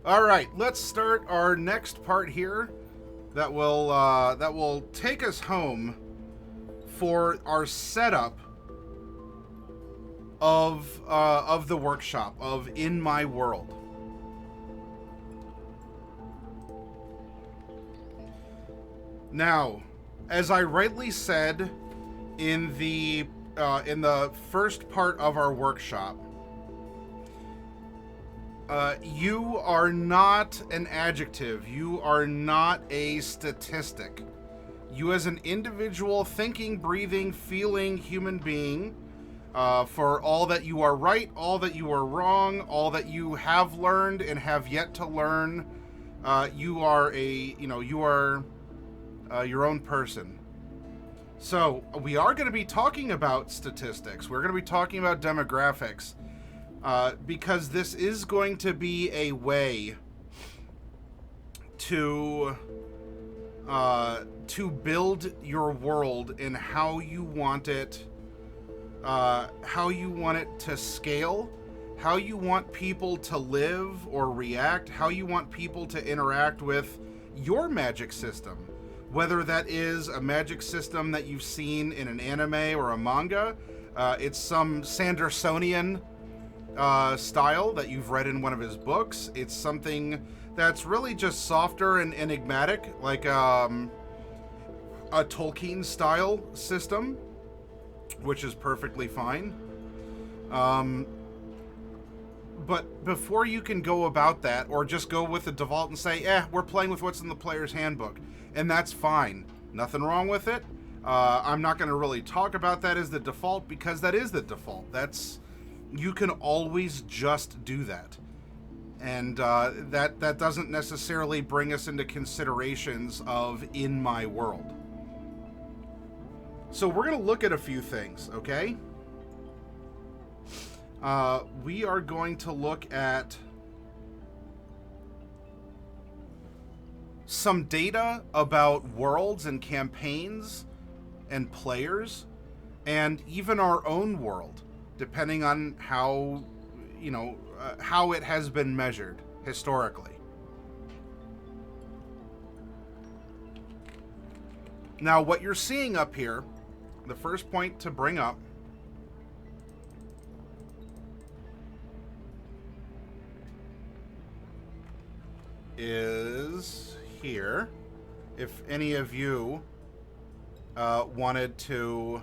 All right, let's start our next part here. That will take us home for our setup of the workshop of In My World. Now, as I rightly said in the first part of our workshop, you are not an adjective. You are not a statistic. You, as an individual, thinking, breathing, feeling human being, for all that you are right, all that you are wrong, all that you have learned and have yet to learn, you are your own person. So we are going to be talking about statistics. We're going to be talking about demographics. Because this is going to be a way to build your world and how you want it to scale, how you want people to live or react, how you want people to interact with your magic system, whether that is a magic system that you've seen in an anime or a manga, it's some Sandersonian style that you've read in one of his books. It's something that's really just softer and enigmatic, like a Tolkien style system, which is perfectly fine. But before you can go about that, or just go with the default and say, we're playing with what's in the player's handbook, and that's fine. Nothing wrong with it. I'm not going to really talk about that as the default, because that is the default. You can always just do that. And that doesn't necessarily bring us into considerations of In My World. So we're going to look at a few things, okay? We are going to look at some data about worlds and campaigns and players, and even our own world, depending on how it has been measured historically. Now, what you're seeing up here, the first point to bring up, is here. If any of you wanted to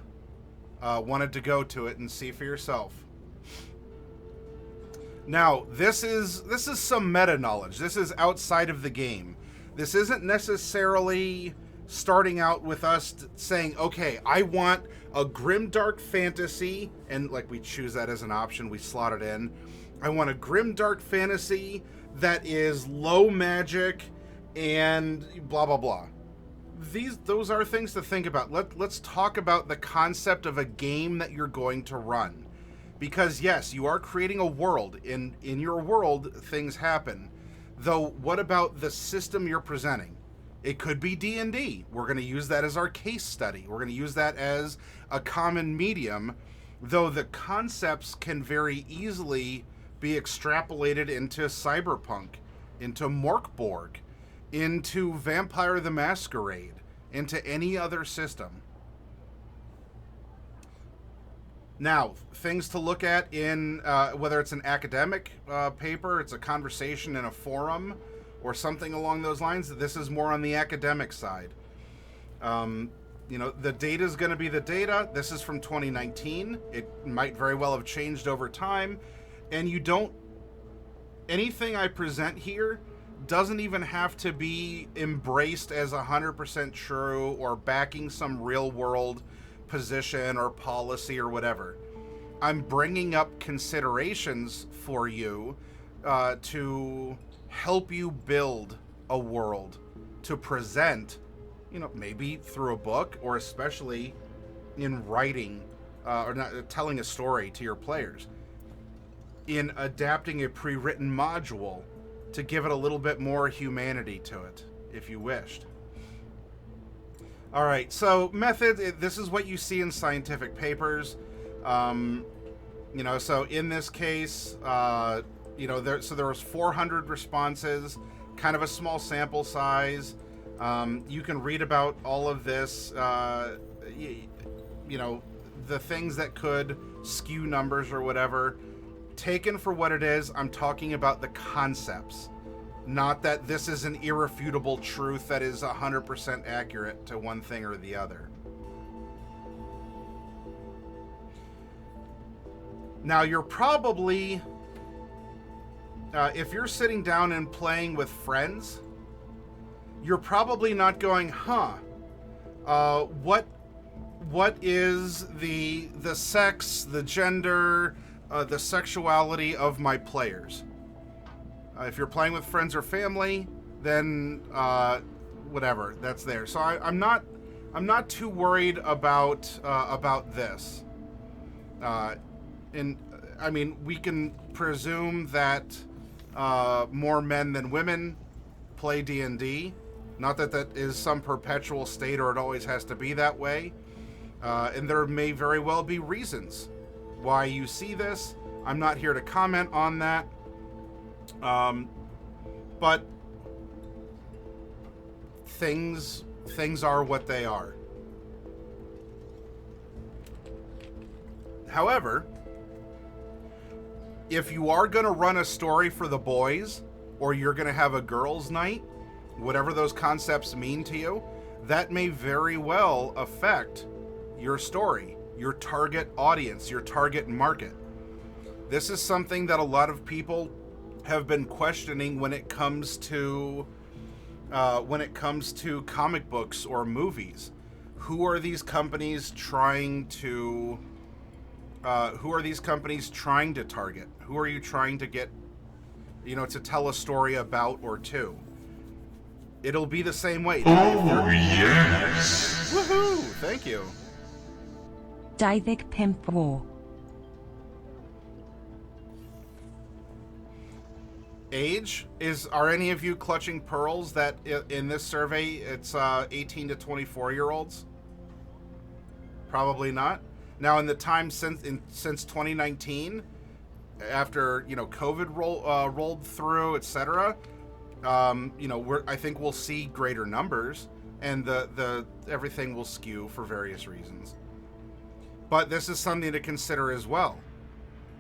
go to it and see for yourself. Now, this is some meta knowledge. This is outside of the game. This isn't necessarily starting out with us saying, okay, I want a grimdark fantasy, and like we choose that as an option, we slot it in. I want a grimdark fantasy that is low magic and blah blah blah. Those are things to think about. Let's talk about the concept of a game that you're going to run. Because yes, you are creating a world. In your world, things happen. Though, what about the system you're presenting? It could be D&D. We're going to use that as our case study. We're going to use that as a common medium, though the concepts can very easily be extrapolated into Cyberpunk, into Morkborg, into Vampire the Masquerade, into any other system. Now, things to look at in whether it's an academic paper, it's a conversation in a forum, or something along those lines. This is more on the academic side. The data is going to be the data. This is from 2019. It might very well have changed over time. And anything I present here doesn't even have to be embraced as 100% true or backing some real world position or policy or whatever. I'm bringing up considerations for you to help you build a world to present, maybe through a book, or especially in writing or not telling a story to your players, in adapting a pre-written module to give it a little bit more humanity to it, if you wished. All right, so methods, this is what you see in scientific papers. So in this case, there was 400 responses, kind of a small sample size. You can read about all of this, the things that could skew numbers or whatever. Taken for what it is, I'm talking about the concepts. Not that this is an irrefutable truth that is 100% accurate to one thing or the other. Now, you're probably, if you're sitting down and playing with friends, you're probably not going, what is the sex, the gender, the sexuality of my players? If you're playing with friends or family, then whatever, that's there. So I'm not too worried about this. And I mean, we can presume that more men than women play D&D. Not that that is some perpetual state or it always has to be that way. And there may very well be reasons why you see this. I'm not here to comment on that. But things are what they are. However, if you are going to run a story for the boys, or you're going to have a girls' night, whatever those concepts mean to you, that may very well affect your story, your target audience, your target market. This is something that a lot of people have been questioning when it comes to comic books or movies. Who are these companies trying to target? Who are you trying to get, to tell a story about or to? It'll be the same way. Oh, yes! Woohoo! Thank you. Divik Pimp War. Age are any of you clutching pearls that in this survey it's 18 to 24 year olds? Probably not. Now, in the time since 2019, after COVID rolled through, etc., I think we'll see greater numbers, and the everything will skew for various reasons. But this is something to consider as well.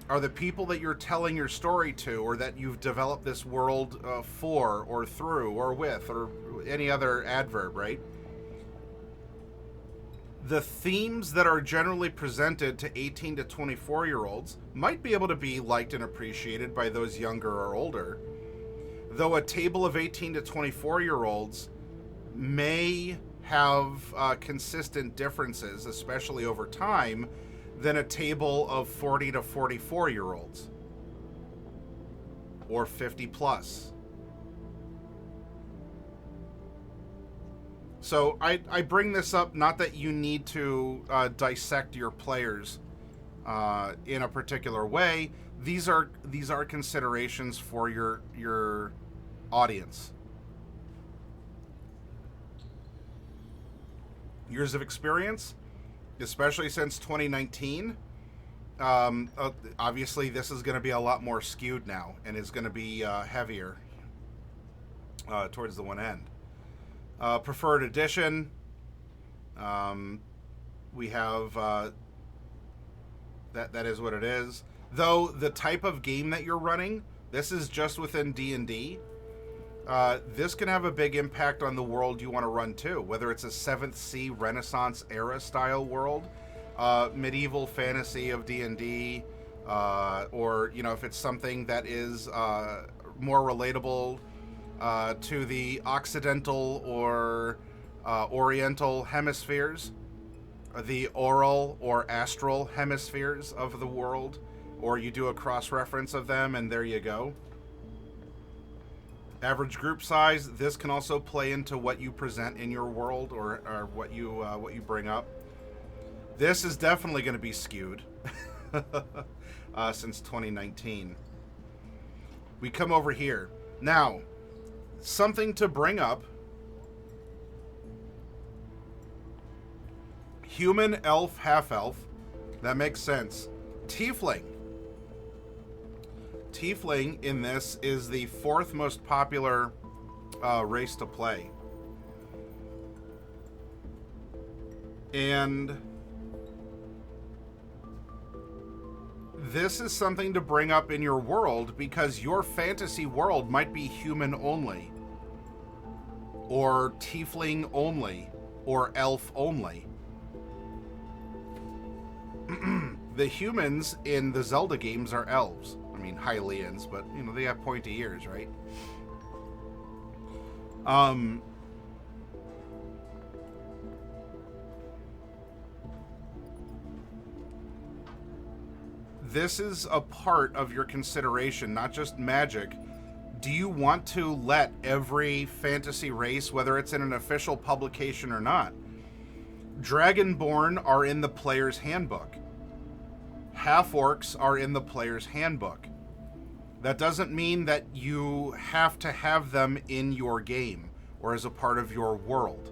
Are the people that you're telling your story to, or that you've developed this world for, or through, or with, or any other adverb, right? The themes that are generally presented to 18 to 24-year-olds might be able to be liked and appreciated by those younger or older, though a table of 18 to 24-year-olds may have consistent differences, especially over time, than a table of 40 to 44-year-olds, or 50 plus. So I bring this up not that you need to dissect your players in a particular way. These are considerations for your audience. Years of experience, especially since 2019. Obviously, this is going to be a lot more skewed now, and is going to be heavier towards the one end. Preferred edition, we have that is what it is. Though the type of game that you're running, this is just within D&D. This can have a big impact on the world you want to run too, whether it's a 7th Sea Renaissance era style world, medieval fantasy of D&D, or if it's something that is more relatable to the Occidental or Oriental hemispheres, the oral or astral hemispheres of the world, or you do a cross-reference of them, and there you go. Average group size. This can also play into what you present in your world, or what you bring up. This is definitely going to be skewed since 2019. We come over here now. Something to bring up. Human, elf, half-elf. That makes sense. Tiefling. Tiefling in this is the 4th most popular race to play. And this is something to bring up in your world because your fantasy world might be human only, or tiefling only, or elf only. The humans in the Zelda games are elves. I mean, Hylians, but, you know, they have pointy ears, right? This is a part of your consideration, not just magic. Do you want to let every fantasy race, whether it's in an official publication or not, Dragonborn are in the player's handbook. Half-orcs are in the player's handbook. That doesn't mean that you have to have them in your game or as a part of your world.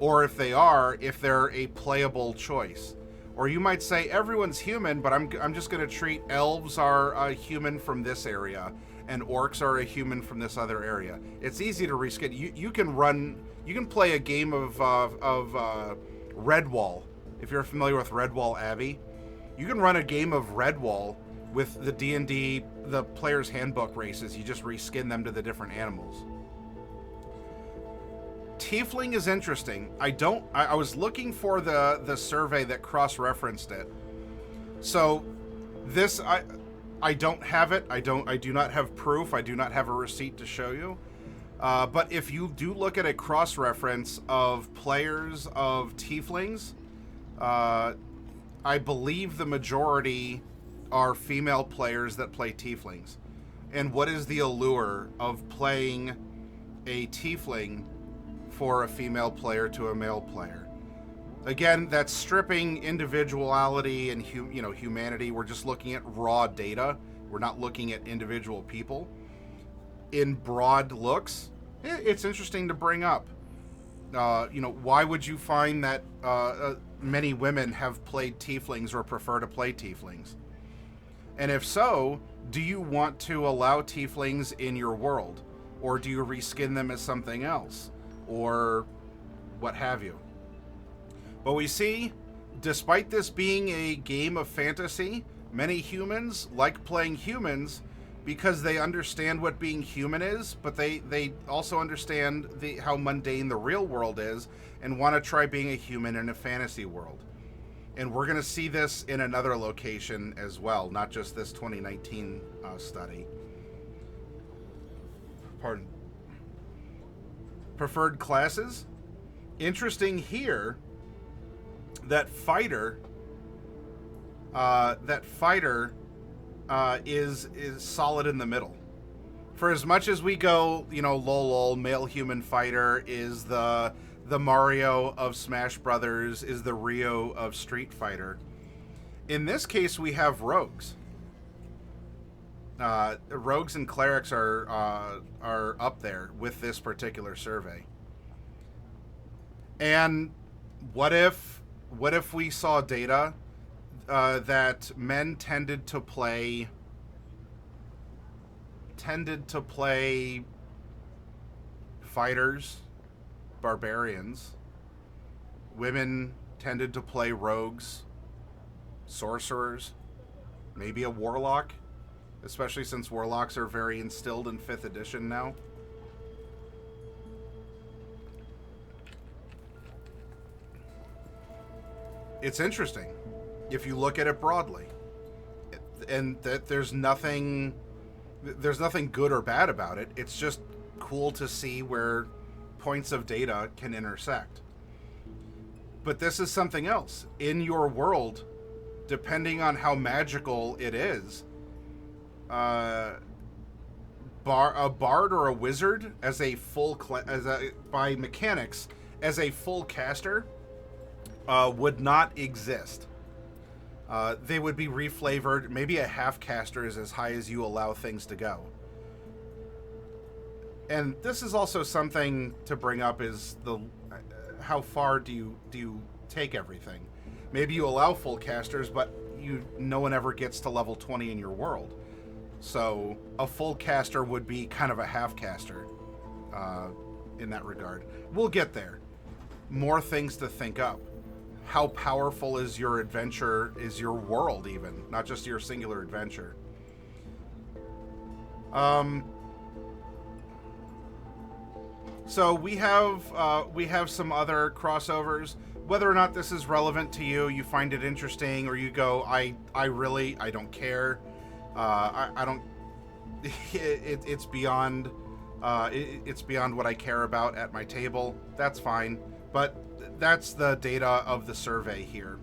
Or if they're a playable choice. Or you might say everyone's human, but I'm just going to treat elves are a human from this area and orcs are a human from this other area. It's easy to reskin. You can play a game of Redwall. If you're familiar with Redwall Abbey, you can run a game of Redwall with the D&D, the player's handbook races. You just reskin them to the different animals. Tiefling is interesting. I was looking for the survey that cross-referenced it. So this, I don't have it. I do not have proof. I do not have a receipt to show you. But if you do look at a cross-reference of players of tieflings, I believe the majority are female players that play tieflings. And what is the allure of playing a tiefling for a female player to a male player? Again, that's stripping individuality and humanity. We're just looking at raw data. We're not looking at individual people. In broad looks, it's interesting to bring up. Why would you find that many women have played tieflings or prefer to play tieflings? And if so, do you want to allow tieflings in your world? Or do you reskin them as something else? Or what have you? But we see, despite this being a game of fantasy, many humans like playing humans because they understand what being human is, but they also understand how mundane the real world is and want to try being a human in a fantasy world. And we're going to see this in another location as well, not just this 2019 study. Pardon. Preferred classes. Interesting here that fighter is solid in the middle. For as much as we go, lol, male human fighter is the Mario of Smash Brothers, is the Rio of Street Fighter. In this case, we have rogues. Rogues and clerics are up there with this particular survey. And what if we saw data that men tended to play fighters, barbarians, women tended to play rogues, sorcerers, maybe a warlock, especially since warlocks are very instilled in 5th edition now. It's interesting if you look at it broadly, and that there's nothing good or bad about it. It's just cool to see where points of data can intersect. But this is something else. In your world, depending on how magical it is, a bard or a wizard as a by mechanics as a full caster would not exist. They would be reflavored. Maybe a half caster is as high as you allow things to go. And this is also something to bring up: is how far do you take everything? Maybe you allow full casters, but no one ever gets to level 20 in your world. So a full caster would be kind of a half caster in that regard. We'll get there. More things to think up. How powerful is your adventure, is your world even, not just your singular adventure. So we have some other crossovers. Whether or not this is relevant to you, you find it interesting, or you go, I don't care. I don't. It's beyond. It's beyond what I care about at my table. That's fine. But that's the data of the survey here.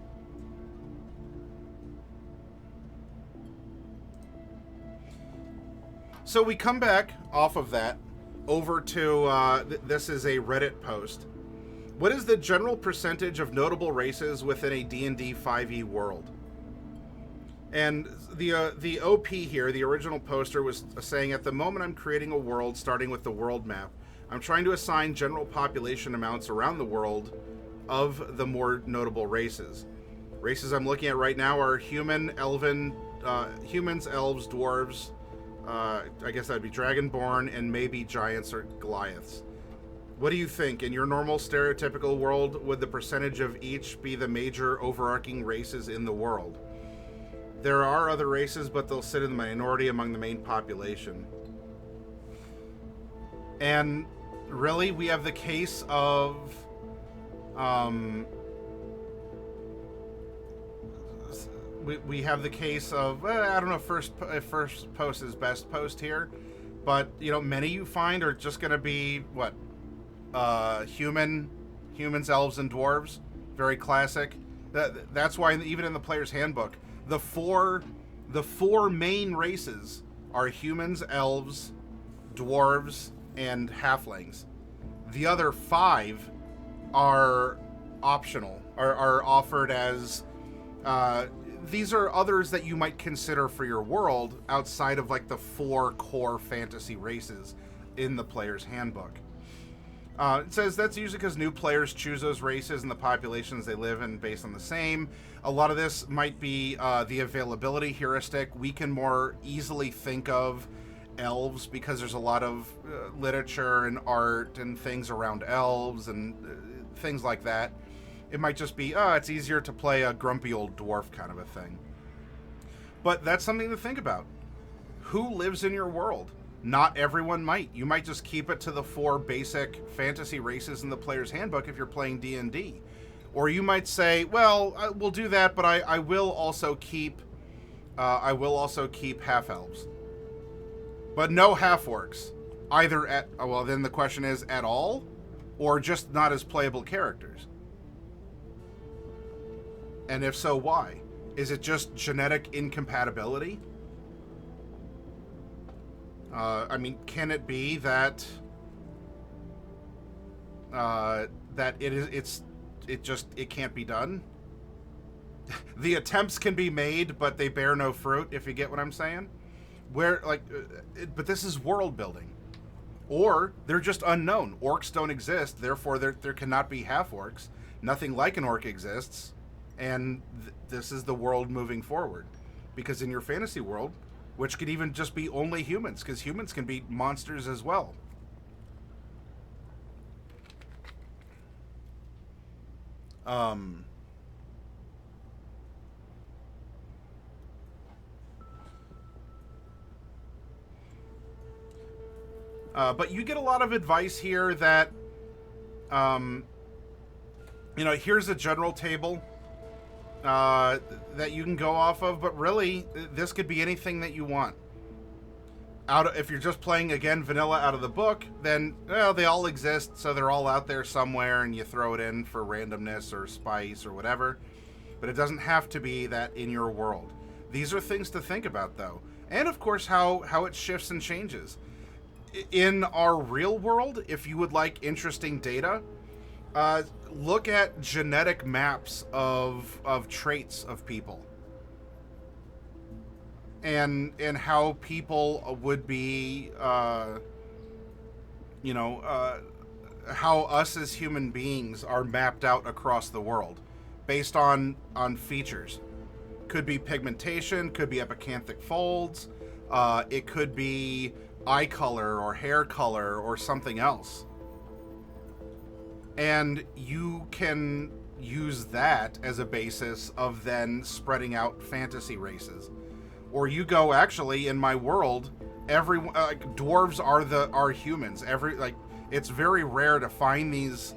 So we come back off of that over to this is a Reddit post. What is the general percentage of notable races within a D&D 5e world? And the OP here, the original poster, was saying, at the moment I'm creating a world starting with the world map. I'm trying to assign general population amounts around the world of the more notable races. Races I'm looking at right now are human, elven, humans, elves, dwarves, I guess that'd be dragonborn, and maybe giants or Goliaths. What do you think? In your normal stereotypical world, would the percentage of each be the major overarching races in the world? There are other races, but they'll sit in the minority among the main population. And really, we have the case of we have the case of I don't know if first post is best post here, but many you find are just going to be what humans, elves, and dwarves. Very classic. That's why even in the player's handbook, the four main races are humans, elves, dwarves, and halflings. The other 5 are optional, are offered as these are others that you might consider for your world outside of like the 4 core fantasy races in the player's handbook. It says that's usually because new players choose those races and the populations they live in based on the same. A lot of this might be the availability heuristic. We can more easily think of elves because there's a lot of literature and art and things around elves and things like that. It might just be, it's easier to play a grumpy old dwarf kind of a thing. But that's something to think about. Who lives in your world? Not everyone might. You might just keep it to the 4 basic fantasy races in the player's handbook if you're playing D&D. Or you might say, well, we'll do that, but I will also keep half-elves. But no half-orcs. Either at, well, then the question is, at all? Or just not as playable characters? And if so, why? Is it just genetic incompatibility? I mean, can it be that it can't be done? The attempts can be made, but they bear no fruit, if you get what I'm saying. But this is world building. Or they're just unknown. Orcs don't exist, therefore there cannot be half-orcs. Nothing like an orc exists, and this is the world moving forward. Because in your fantasy world, which could even just be only humans, because humans can be monsters as well. But you get a lot of advice here that, here's a general table that you can go off of, but really, this could be anything that you want. If you're just playing, again, vanilla out of the book, then, well, they all exist, so they're all out there somewhere, and you throw it in for randomness or spice or whatever. But it doesn't have to be that in your world. These are things to think about, though. And, of course, how it shifts and changes. In our real world, if you would like interesting data, look at genetic maps of traits of people. And how people would be, how us as human beings are mapped out across the world based on features. Could be pigmentation, could be epicanthic folds, it could be eye color or hair color or something else. And you can use that as a basis of then spreading out fantasy races. Or you go, actually, in my world, dwarves are humans. It's very rare to find these,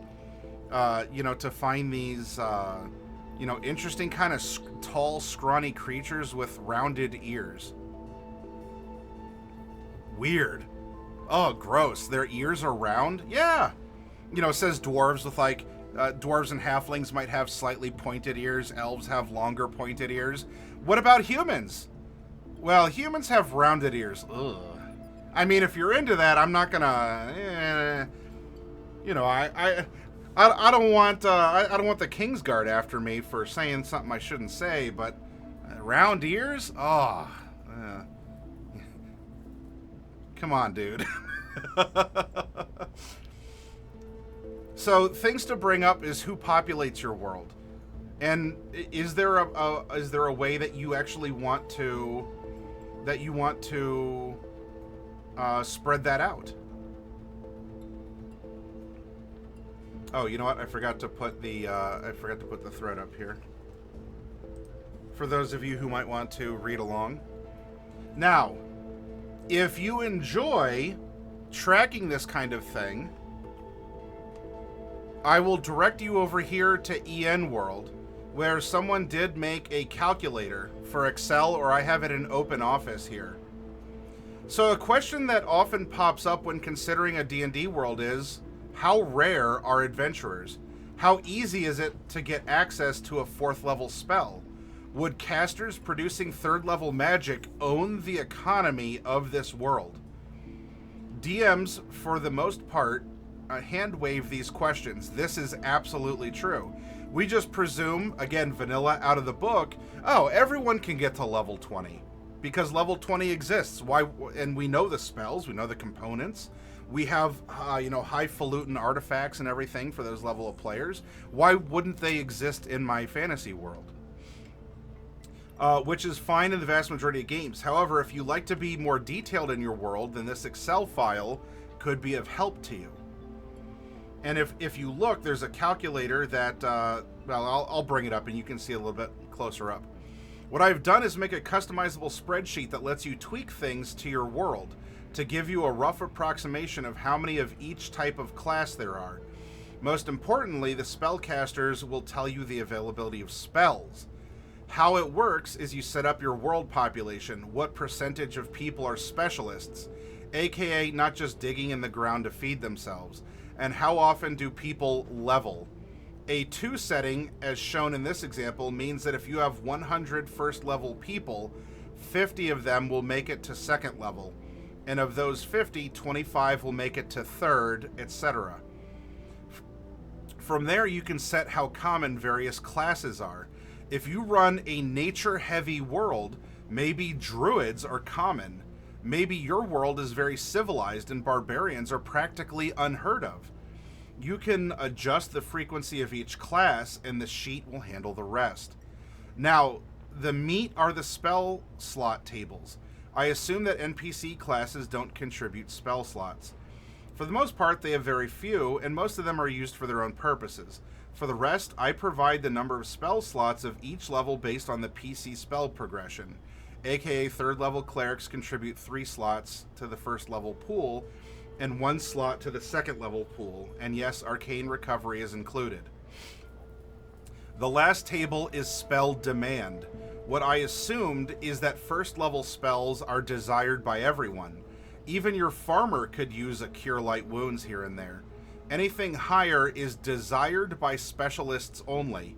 interesting kind of tall, scrawny creatures with rounded ears. Weird. Oh, gross. Their ears are round? Yeah. It says dwarves with dwarves and halflings might have slightly pointed ears. Elves have longer pointed ears. What about humans? Well, humans have rounded ears. Ugh. I mean, if you're into that, I'm not gonna. I don't want the Kingsguard after me for saying something I shouldn't say. But round ears? Oh, come on, dude. So things to bring up is who populates your world, and is there a way that you actually want to spread that out? Oh, you know what? I forgot to put the thread up here for those of you who might want to read along. Now, if you enjoy tracking this kind of thing, I will direct you over here to EN World, where someone did make a calculator for Excel, or I have it in Open Office here. So a question that often pops up when considering a D&D world is, how rare are adventurers? How easy is it to get access to a 4th level spell? Would casters producing 3rd level magic own the economy of this world? DMs, for the most part, hand wave these questions. This is absolutely true. We just presume, again, vanilla out of the book, oh, everyone can get to level 20 because level 20 exists. Why? And we know the spells, we know the components. We have, highfalutin artifacts and everything for those level of players. Why wouldn't they exist in my fantasy world? Which is fine in the vast majority of games. However, if you like to be more detailed in your world, then this Excel file could be of help to you. And if you look, there's a calculator that, I'll bring it up and you can see a little bit closer up. What I've done is make a customizable spreadsheet that lets you tweak things to your world to give you a rough approximation of how many of each type of class there are. Most importantly, the spellcasters will tell you the availability of spells. How it works is you set up your world population, what percentage of people are specialists, aka not just digging in the ground to feed themselves, and how often do people level. A 2 setting, as shown in this example, means that if you have 100 first level people, 50 of them will make it to 2nd level, and of those 50, 25 will make it to 3rd, etc. From there, you can set how common various classes are. If you run a nature-heavy world, maybe druids are common. Maybe your world is very civilized and barbarians are practically unheard of. You can adjust the frequency of each class and the sheet will handle the rest. Now, the meat are the spell slot tables. I assume that NPC classes don't contribute spell slots. For the most part, they have very few, and most of them are used for their own purposes. For the rest, I provide the number of spell slots of each level based on the PC spell progression. AKA 3rd level clerics contribute 3 slots to the 1st level pool, and 1 slot to the 2nd level pool, and yes, arcane recovery is included. The last table is spell demand. What I assumed is that 1st level spells are desired by everyone. Even your farmer could use a Cure Light Wounds here and there. Anything higher is desired by specialists only.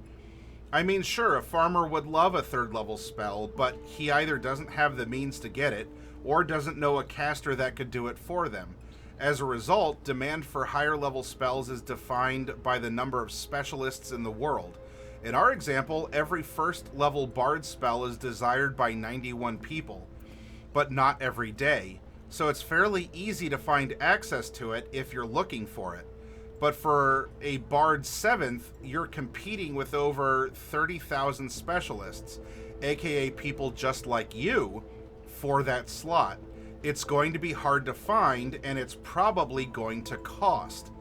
I mean, sure, a farmer would love a 3rd level spell, but he either doesn't have the means to get it, or doesn't know a caster that could do it for them. As a result, demand for higher level spells is defined by the number of specialists in the world. In our example, every 1st level bard spell is desired by 91 people, but not every day. So it's fairly easy to find access to it if you're looking for it. But for a bard 7th, you're competing with over 30,000 specialists. aka people just like you, for that slot. It's going to be hard to find, and it's probably going to cost.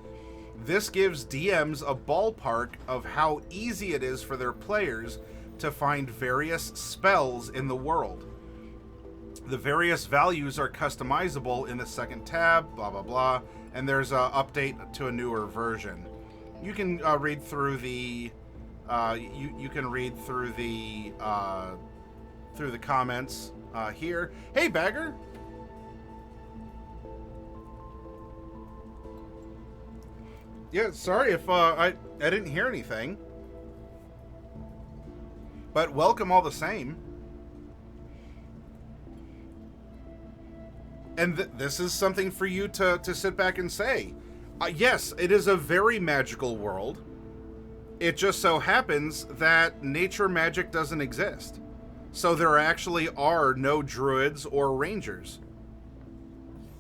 This gives DMs a ballpark of how easy it is for their players to find various spells in the world. The various values are customizable in the second tab, blah, blah, blah, and there's an update to a newer version. You can read through the you can read through the comments here. Hey, Bagger. Yeah, sorry if I didn't hear anything, but welcome all the same. And this is something for you to sit back and say. Yes, it is a very magical world. It just so happens that nature magic doesn't exist. So there actually are no druids or rangers.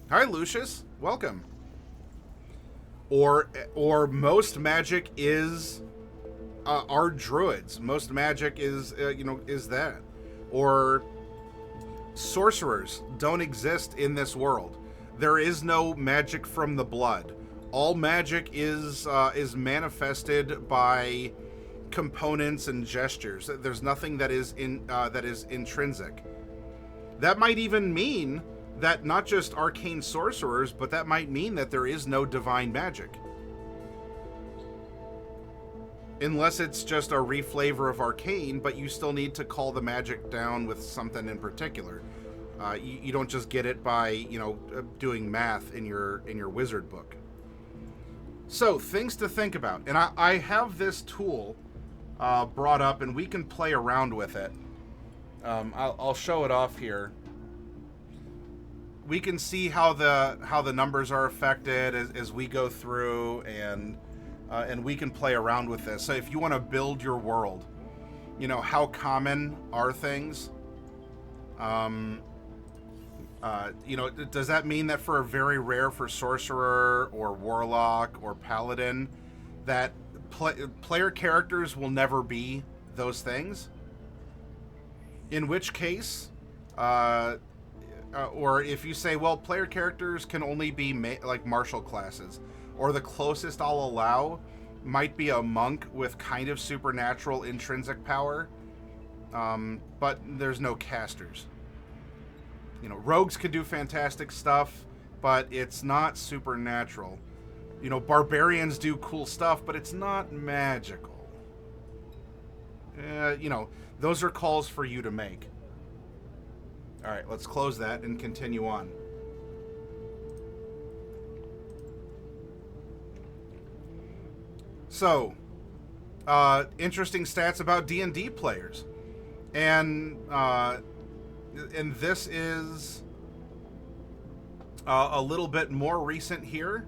Hi, Lucius. Welcome. Or most magic is are druids. Most magic is is that. Or sorcerers don't exist in this world. There is no magic from the blood. All magic is manifested by components and gestures. There's nothing that is intrinsic. That might even mean that not just arcane sorcerers, but that might mean that there is no divine magic. Unless it's just a reflavor of arcane, but you still need to call the magic down with something in particular. You don't just get it by, doing math in your wizard book. So, things to think about. And I have this tool brought up, and we can play around with it. I'll show it off here. We can see how the numbers are affected as we go through, and we can play around with this. So if you want to build your world, how common are things? Does that mean that for a very rare for sorcerer or warlock or paladin, that player characters will never be those things? In which case, or if you say, well, player characters can only be like martial classes, or the closest I'll allow might be a monk with kind of supernatural intrinsic power, but there's no casters. Rogues can do fantastic stuff, but it's not supernatural. Barbarians do cool stuff, but it's not magical. Those are calls for you to make. All right, let's close that and continue on. So, interesting stats about D&D players. And this is a little bit more recent here.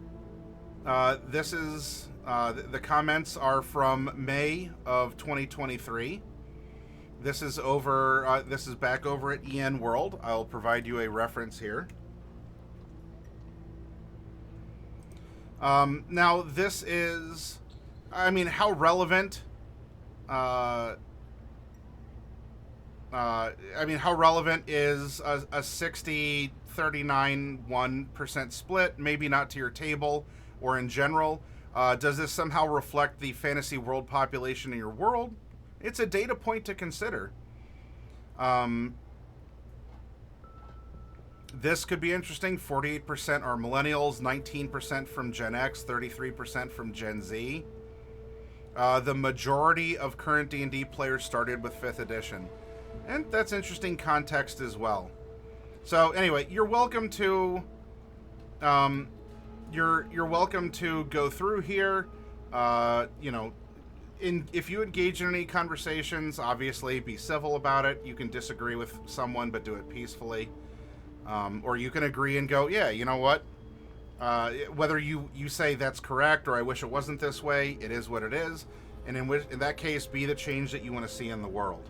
This is the comments are from May of 2023. This is over. This is back over at EN World. I'll provide you a reference here. Now this is, how relevant? How relevant is a 60, 39, 1% split? Maybe not to your table or in general. Does this somehow reflect the fantasy world population in your world? It's a data point to consider. This could be interesting. 48% are millennials, 19% from Gen X, 33% from Gen Z. The majority of current D&D players started with 5th edition. And that's interesting context as well. So anyway, you're welcome to you're welcome to go through here. If you engage in any conversations, obviously be civil about it. You can disagree with someone, but do it peacefully. Or you can agree and go, yeah, you know what? Whether you say that's correct or I wish it wasn't this way, it is what it is. And in that case, be the change that you want to see in the world.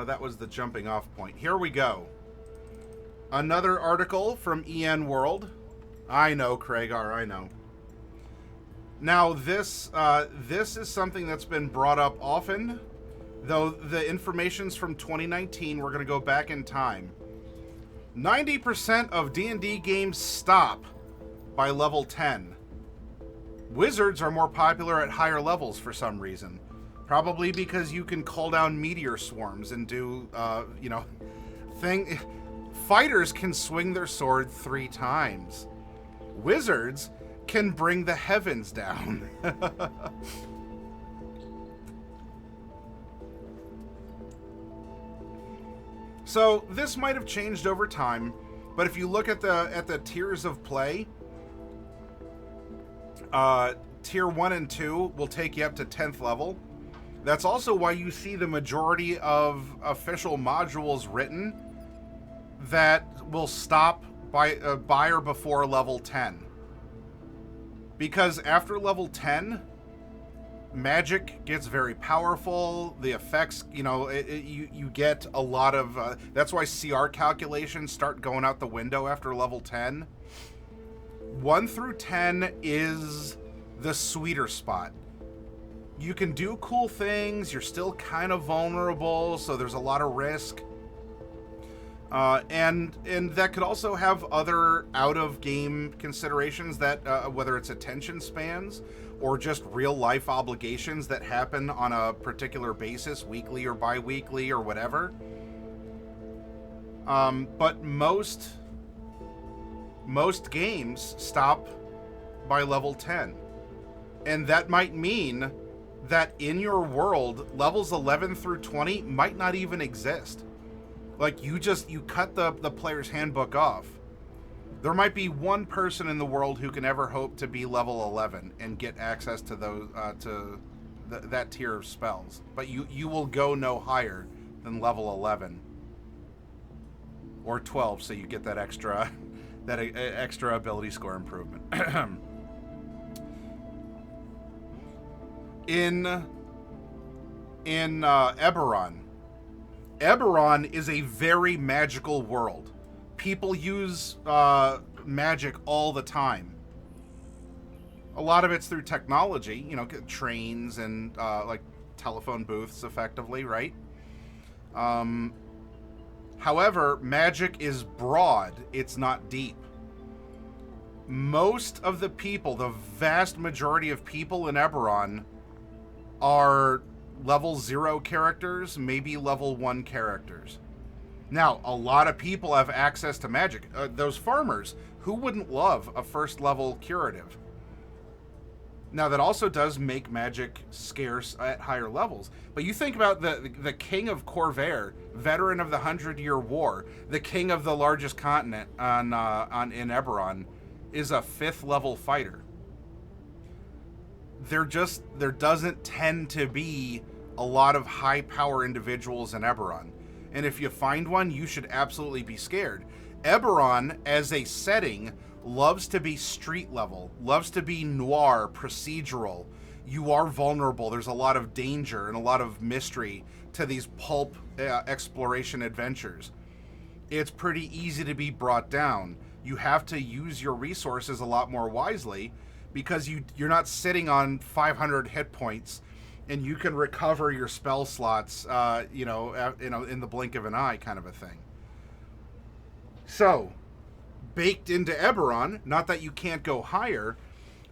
That was the jumping off point. Here we go. Another article from EN World. I know, Craigar, I know. Now, this is something that's been brought up often, though the information's from 2019. We're going to go back in time. 90% of D&D games stop by level 10. Wizards are more popular at higher levels for some reason. Probably because you can call down meteor swarms and do, Fighters can swing their sword 3 times. Wizards can bring the heavens down. So this might have changed over time, but if you look at the tiers of play, tier 1 and 2 will take you up to 10th level. That's also why you see the majority of official modules written that will stop by or before level 10. Because after level 10, magic gets very powerful. The effects, you get a lot of... that's why CR calculations start going out the window after level 10. 1 through 10 is the sweeter spot. You can do cool things. You're still kind of vulnerable, so there's a lot of risk. And that could also have other out-of-game considerations that, whether it's attention spans or just real-life obligations that happen on a particular basis, weekly or bi-weekly or whatever. But most games stop by level 10. And that might mean that in your world, levels 11 through 20 might not even exist. Like, you cut the player's handbook off. There might be one person in the world who can ever hope to be level 11 and get access to those that tier of spells. But you will go no higher than level 11 or 12, so you get that extra ability score improvement. in Eberron. Eberron is a very magical world. People use magic all the time. A lot of it's through technology, trains and like telephone booths, effectively, right? However, magic is broad. It's not deep. Most of the people, the vast majority of people in Eberron are level 0 characters, maybe level 1 characters. Now, a lot of people have access to magic. Those farmers, who wouldn't love a first level curative? Now, that also does make magic scarce at higher levels. But you think about the king of Corvair, veteran of the 100-Year War, the king of the largest continent in Eberron, is a 5th level fighter. There doesn't tend to be a lot of high power individuals in Eberron. And if you find one, you should absolutely be scared. Eberron, as a setting, loves to be street level, loves to be noir, procedural. You are vulnerable. There's a lot of danger and a lot of mystery to these pulp exploration adventures. It's pretty easy to be brought down. You have to use your resources a lot more wisely, because you're not sitting on 500 hit points and you can recover your spell slots, in the blink of an eye, kind of a thing. So, baked into Eberron, not that you can't go higher,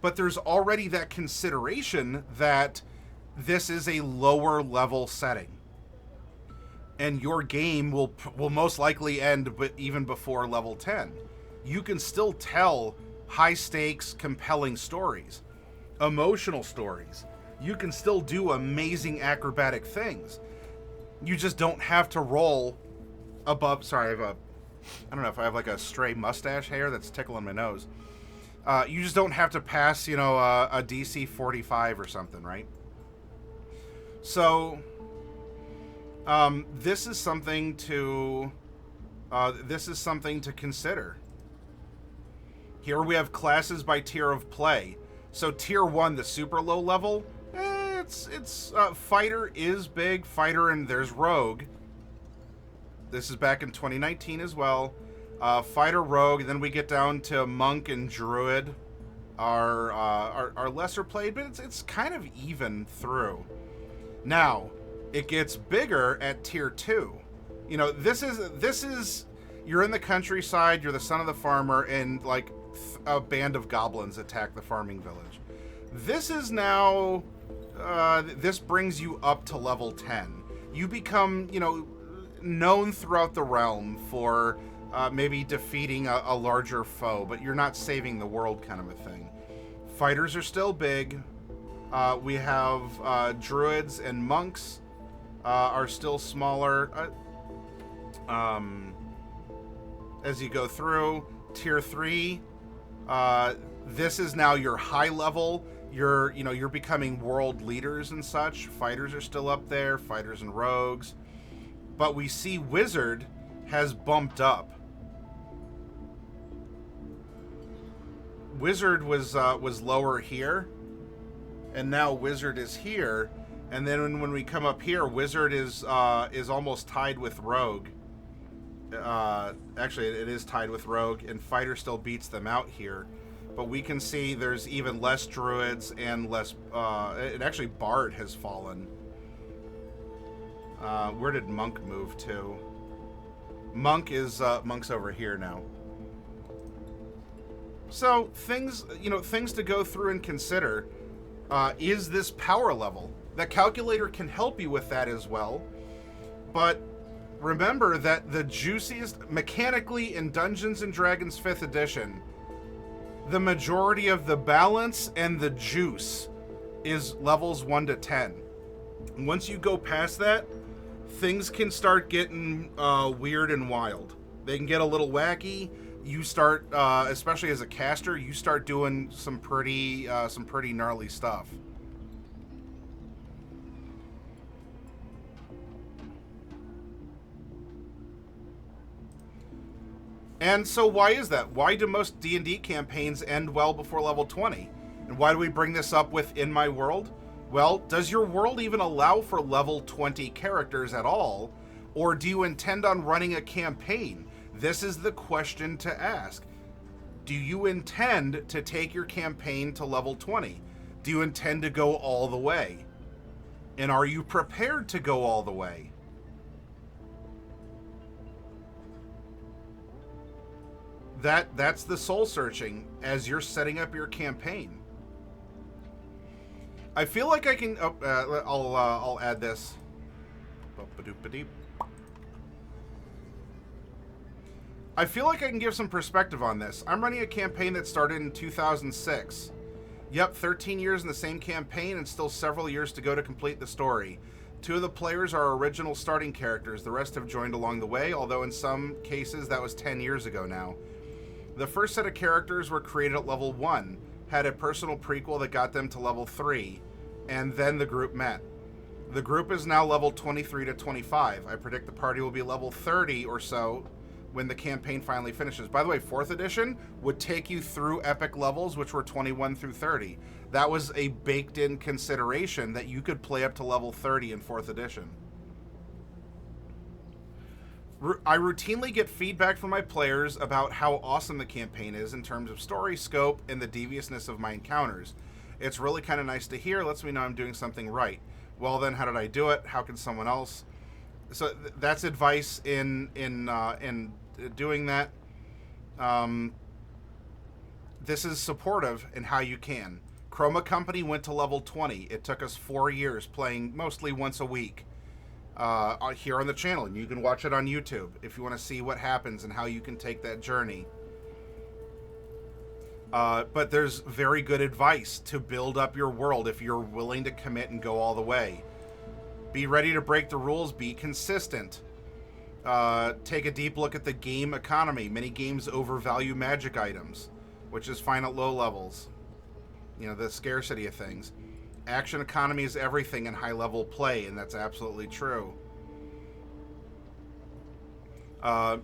but there's already that consideration that this is a lower level setting, and your game will most likely end, but even before level 10. You can still tell high stakes, compelling stories, emotional stories. You can still do amazing acrobatic things. You just don't have to roll above. Sorry, I don't know if I have like a stray mustache hair that's tickling my nose. You just don't have to pass, a DC 45 or something, right? So, this is something to consider. Here we have classes by tier of play. So tier 1, the super low level, it's fighter is big, fighter, and there's rogue. This is back in 2019 as well. Fighter, rogue, then we get down to monk and druid. are lesser played, but it's kind of even through. Now, it gets bigger at tier 2. You know, this is you're in the countryside, you're the son of the farmer, and like a band of goblins attack the farming village. This is now this brings you up to level 10. You become, you know, known throughout the realm for maybe defeating a larger foe, but you're not saving the world kind of a thing. Fighters are still big. We have druids and monks are still smaller. As you go through tier 3, this is now your high level. You're becoming world leaders and such. Fighters are still up there, fighters and rogues. But we see wizard has bumped up. Wizard was lower here, and now wizard is here. And then when we come up here, wizard is almost tied with rogue. Actually, it is tied with rogue, and fighter still beats them out here. But we can see there's even less druids and less. And actually, bard has fallen. Where did monk move to? Monk's over here now. So things to go through and consider. Is this power level? The calculator can help you with that as well. But remember that the juiciest mechanically in Dungeons and Dragons 5th edition, the majority of the balance and the juice is levels 1 to 10. Once you go past that, things can start getting weird and wild. They can get a little wacky. You start, especially as a caster, you start doing some pretty gnarly stuff. And so why is that? Why do most D&D campaigns end well before level 20? And why do we bring this up with In My World? Well, does your world even allow for level 20 characters at all? Or do you intend on running a campaign? This is the question to ask. Do you intend to take your campaign to level 20? Do you intend to go all the way? And are you prepared to go all the way? That's the soul searching as you're setting up your campaign. I feel like I can. I'll add this. I feel like I can give some perspective on this. I'm running a campaign that started in 2006. Yep, 13 years in the same campaign and still several years to go to complete the story. 2 of the players are original starting characters. The rest have joined along the way, although in some cases that was 10 years ago now. The first set of characters were created at level 1, had a personal prequel that got them to level 3, and then the group met. The group is now level 23 to 25. I predict the party will be level 30 or so when the campaign finally finishes. By the way, 4th edition would take you through epic levels, which were 21 through 30. That was a baked-in consideration that you could play up to level 30 in 4th edition. I routinely get feedback from my players about how awesome the campaign is in terms of story, scope, and the deviousness of my encounters. It's really kind of nice to hear, lets me know I'm doing something right. Well then, how did I do it? How can someone else? So that's advice in doing that. This is supportive in how you can. Chroma Company went to level 20. It took us 4 years playing mostly once a week. Here on the channel, and you can watch it on YouTube if you want to see what happens and how you can take that journey. But there's very good advice to build up your world if you're willing to commit and go all the way. Be ready to break the rules, be consistent. Take a deep look at the game economy. Many games overvalue magic items, which is fine at low levels. You know, the scarcity of things. Action economy is everything in high-level play, and that's absolutely true.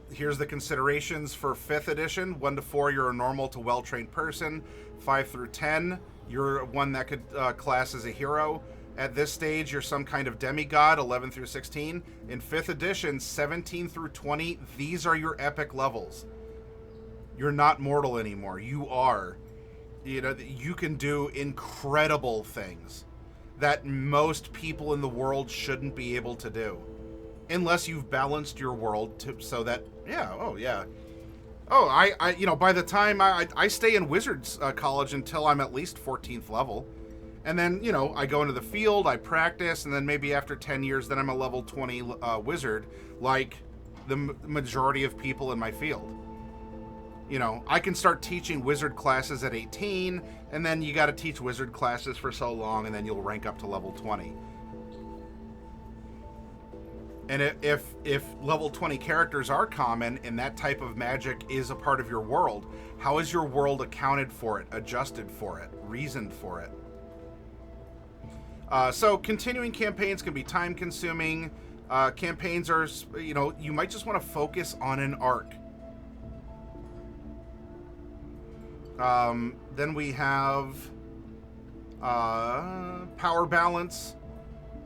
Here's the considerations for 5th edition. 1 to 4, you're a normal to well-trained person. 5 through 10, you're one that could class as a hero. At this stage, you're some kind of demigod, 11 through 16. In 5th edition, 17 through 20, these are your epic levels. You're not mortal anymore. You are. You know, you can do incredible things that most people in the world shouldn't be able to do. Unless you've balanced your world so that, by the time I stay in Wizards College until I'm at least 14th level. And then, I go into the field, I practice, and then maybe after 10 years, then I'm a level 20 wizard, like the majority of people in my field. I can start teaching wizard classes at 18, and then you got to teach wizard classes for so long, and then you'll rank up to level 20. And if level 20 characters are common and that type of magic is a part of your world, how is your world accounted for it, adjusted for it, reasoned for it? So continuing campaigns can be time consuming. Campaigns are, you might just want to focus on an arc. Then we have power balance.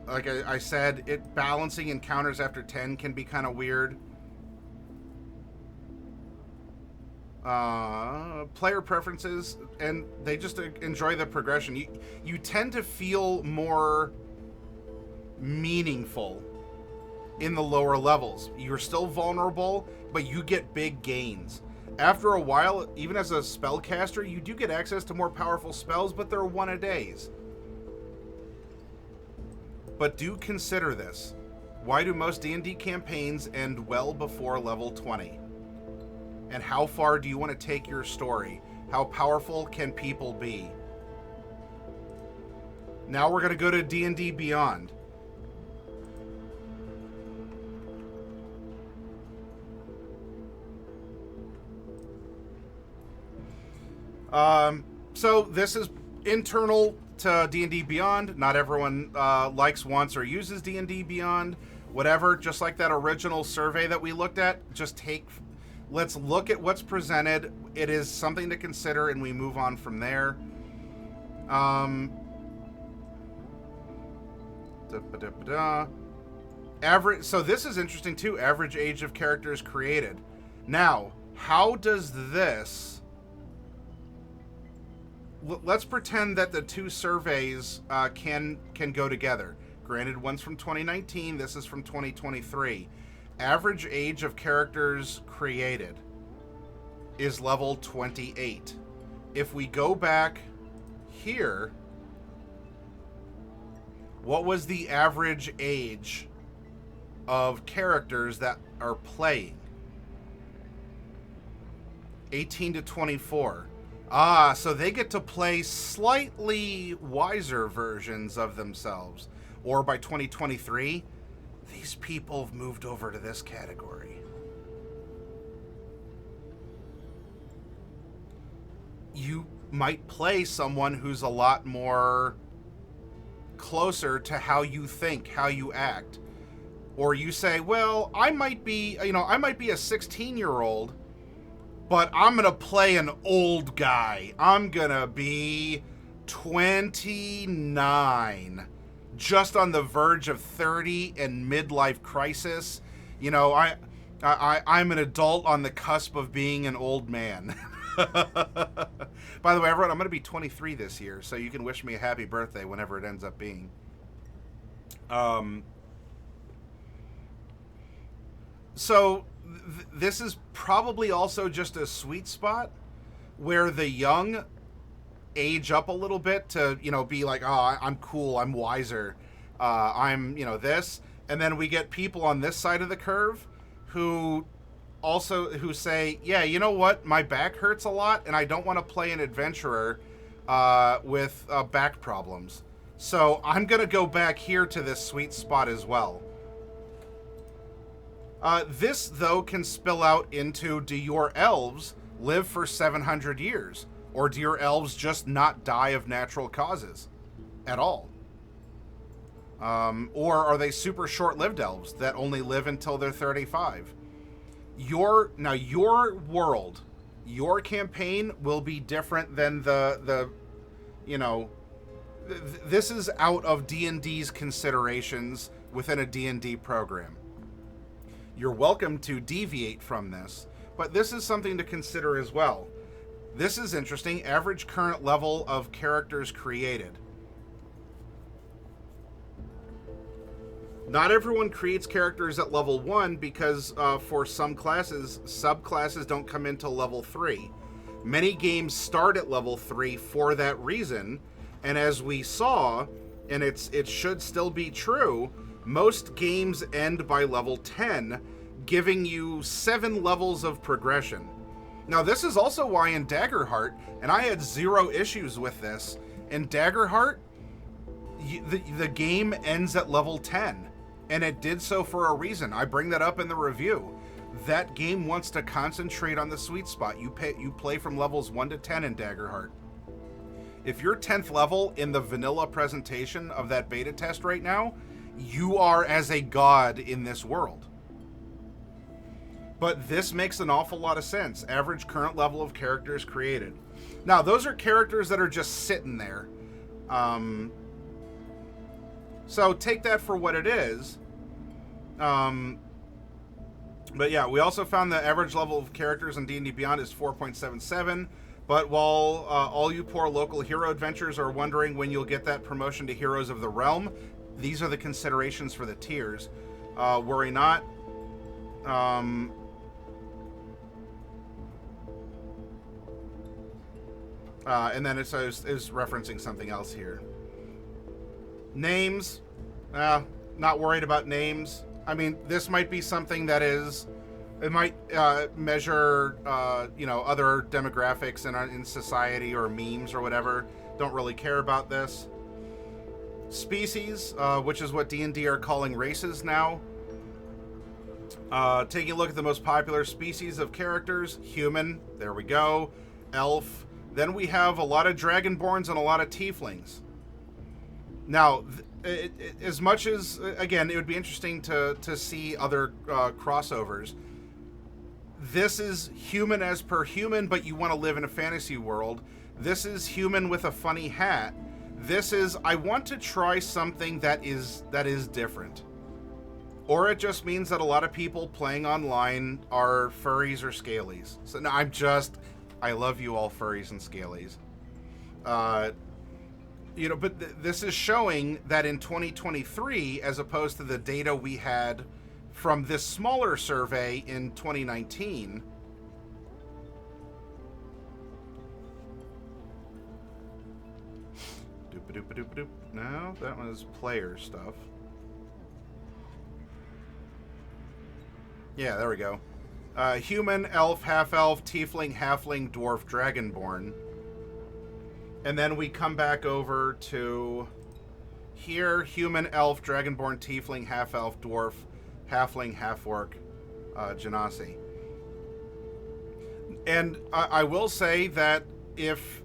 Like I said, balancing encounters after 10 can be kind of weird. Player preferences, and they just enjoy the progression. You tend to feel more meaningful in the lower levels. You're still vulnerable, but you get big gains. After a while, even as a spellcaster, you do get access to more powerful spells, but they're one-a-days. But do consider this. Why do most D&D campaigns end well before level 20? And how far do you want to take your story? How powerful can people be? Now we're going to go to D&D Beyond. So this is internal to D&D Beyond. Not everyone likes, wants, or uses D&D Beyond. Whatever, just like that original survey that we looked at, let's look at what's presented. It is something to consider, and we move on from there. Average. So this is interesting too. Average age of characters created. Now, how does this? Let's pretend that the two surveys can go together. Granted, one's from 2019. This is from 2023. Average age of characters created is level 28. If we go back here, what was the average age of characters that are playing? 18 to 24. So they get to play slightly wiser versions of themselves. Or by 2023, these people have moved over to this category. You might play someone who's a lot more closer to how you think, how you act. Or you say, well, I might be a 16-year-old, but I'm going to play an old guy. I'm going to be 29. Just on the verge of 30 and midlife crisis. I'm an adult on the cusp of being an old man. By the way, everyone, I'm going to be 23 this year, so you can wish me a happy birthday whenever it ends up being. This is probably also just a sweet spot where the young age up a little bit to, be like, oh, I'm cool, I'm wiser, I'm, this. And then we get people on this side of the curve who say, yeah, you know what, my back hurts a lot and I don't want to play an adventurer with back problems. So I'm going to go back here to this sweet spot as well. This, though, can spill out into, do your elves live for 700 years? Or do your elves just not die of natural causes at all? Or are they super short-lived elves that only live until they're 35? Your world, your campaign will be different than this is out of D&D's considerations within a D&D program. You're welcome to deviate from this, but this is something to consider as well. This is interesting. Average current level of characters created. Not everyone creates characters at level 1 because for some classes, subclasses don't come into level 3. Many games start at level 3 for that reason, and as we saw, and it should still be true, most games end by level 10, giving you 7 levels of progression. Now, this is also why in Daggerheart, and I had 0 issues with this, in Daggerheart, the game ends at level 10. And it did so for a reason. I bring that up in the review. That game wants to concentrate on the sweet spot. You play from levels 1 to 10 in Daggerheart. If you're 10th level in the vanilla presentation of that beta test right now, you are as a god in this world. But this makes an awful lot of sense. Average current level of characters created. Now, those are characters that are just sitting there. So take that for what it is. But yeah, we also found the average level of characters in D&D Beyond is 4.77. But while all you poor local hero adventurers are wondering when you'll get that promotion to Heroes of the Realm, these are the considerations for the tiers. Worry not. And then it's referencing something else here. Names, not worried about names. I mean, this might be something that it might measure, other demographics in society or memes or whatever. Don't really care about this. Species, which is what D&D are calling races now. Taking a look at the most popular species of characters, human, there we go, elf. Then we have a lot of dragonborns and a lot of tieflings. Now, as much as, again, it would be interesting to see other crossovers. This is human as per human, but you want to live in a fantasy world. This is human with a funny hat. This is, I want to try something that is different. Or it just means that a lot of people playing online are furries or scalies. So no, I love you all furries and scalies. But this is showing that in 2023, as opposed to the data we had from this smaller survey in 2019. Doop-a-doop-a-doop-a-doop. No, that was player stuff. Yeah, there we go. Human, elf, half-elf, tiefling, halfling, dwarf, dragonborn. And then we come back over to here, human, elf, dragonborn, tiefling, half-elf, dwarf, halfling, half-orc, genasi. And I will say that if,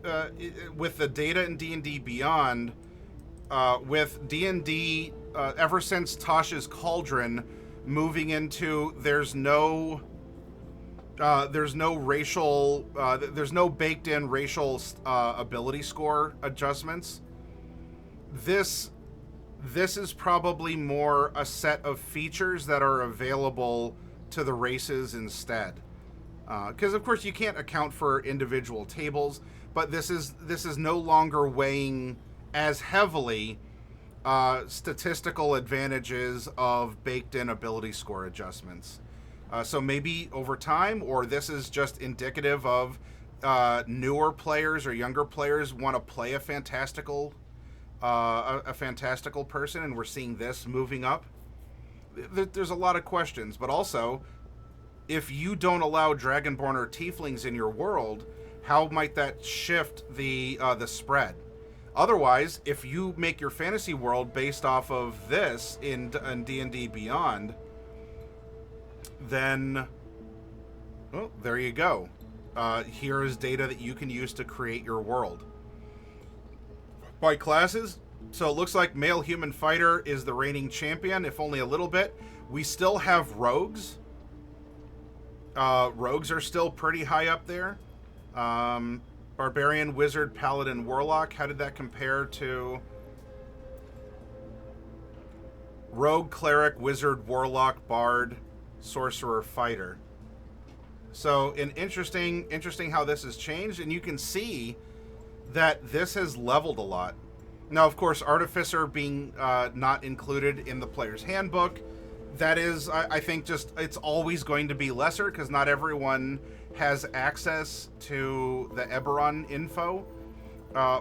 with the data in D&D Beyond, with D&D, ever since Tasha's Cauldron, moving into there's no racial, there's no baked-in racial ability score adjustments. This is probably more a set of features that are available to the races instead. Because of course you can't account for individual tables, but this is no longer weighing as heavily statistical advantages of baked-in ability score adjustments. So maybe over time, or this is just indicative of newer players or younger players want to play a fantastical person, and we're seeing this moving up. There's a lot of questions, but also, if you don't allow Dragonborn or Tieflings in your world, how might that shift the spread? Otherwise, if you make your fantasy world based off of this in D&D Beyond, then, well, there you go. Here is data that you can use to create your world. By classes, so it looks like male human fighter is the reigning champion, if only a little bit. We still have rogues. Rogues are still pretty high up there. Barbarian, wizard, paladin, warlock. How did that compare to rogue, cleric, wizard, warlock, bard, sorcerer, fighter? So an interesting how this has changed, and you can see that this has leveled a lot. Now, of course, Artificer being not included in the player's handbook, that is, I think, just it's always going to be lesser because not everyone has access to the Eberron info,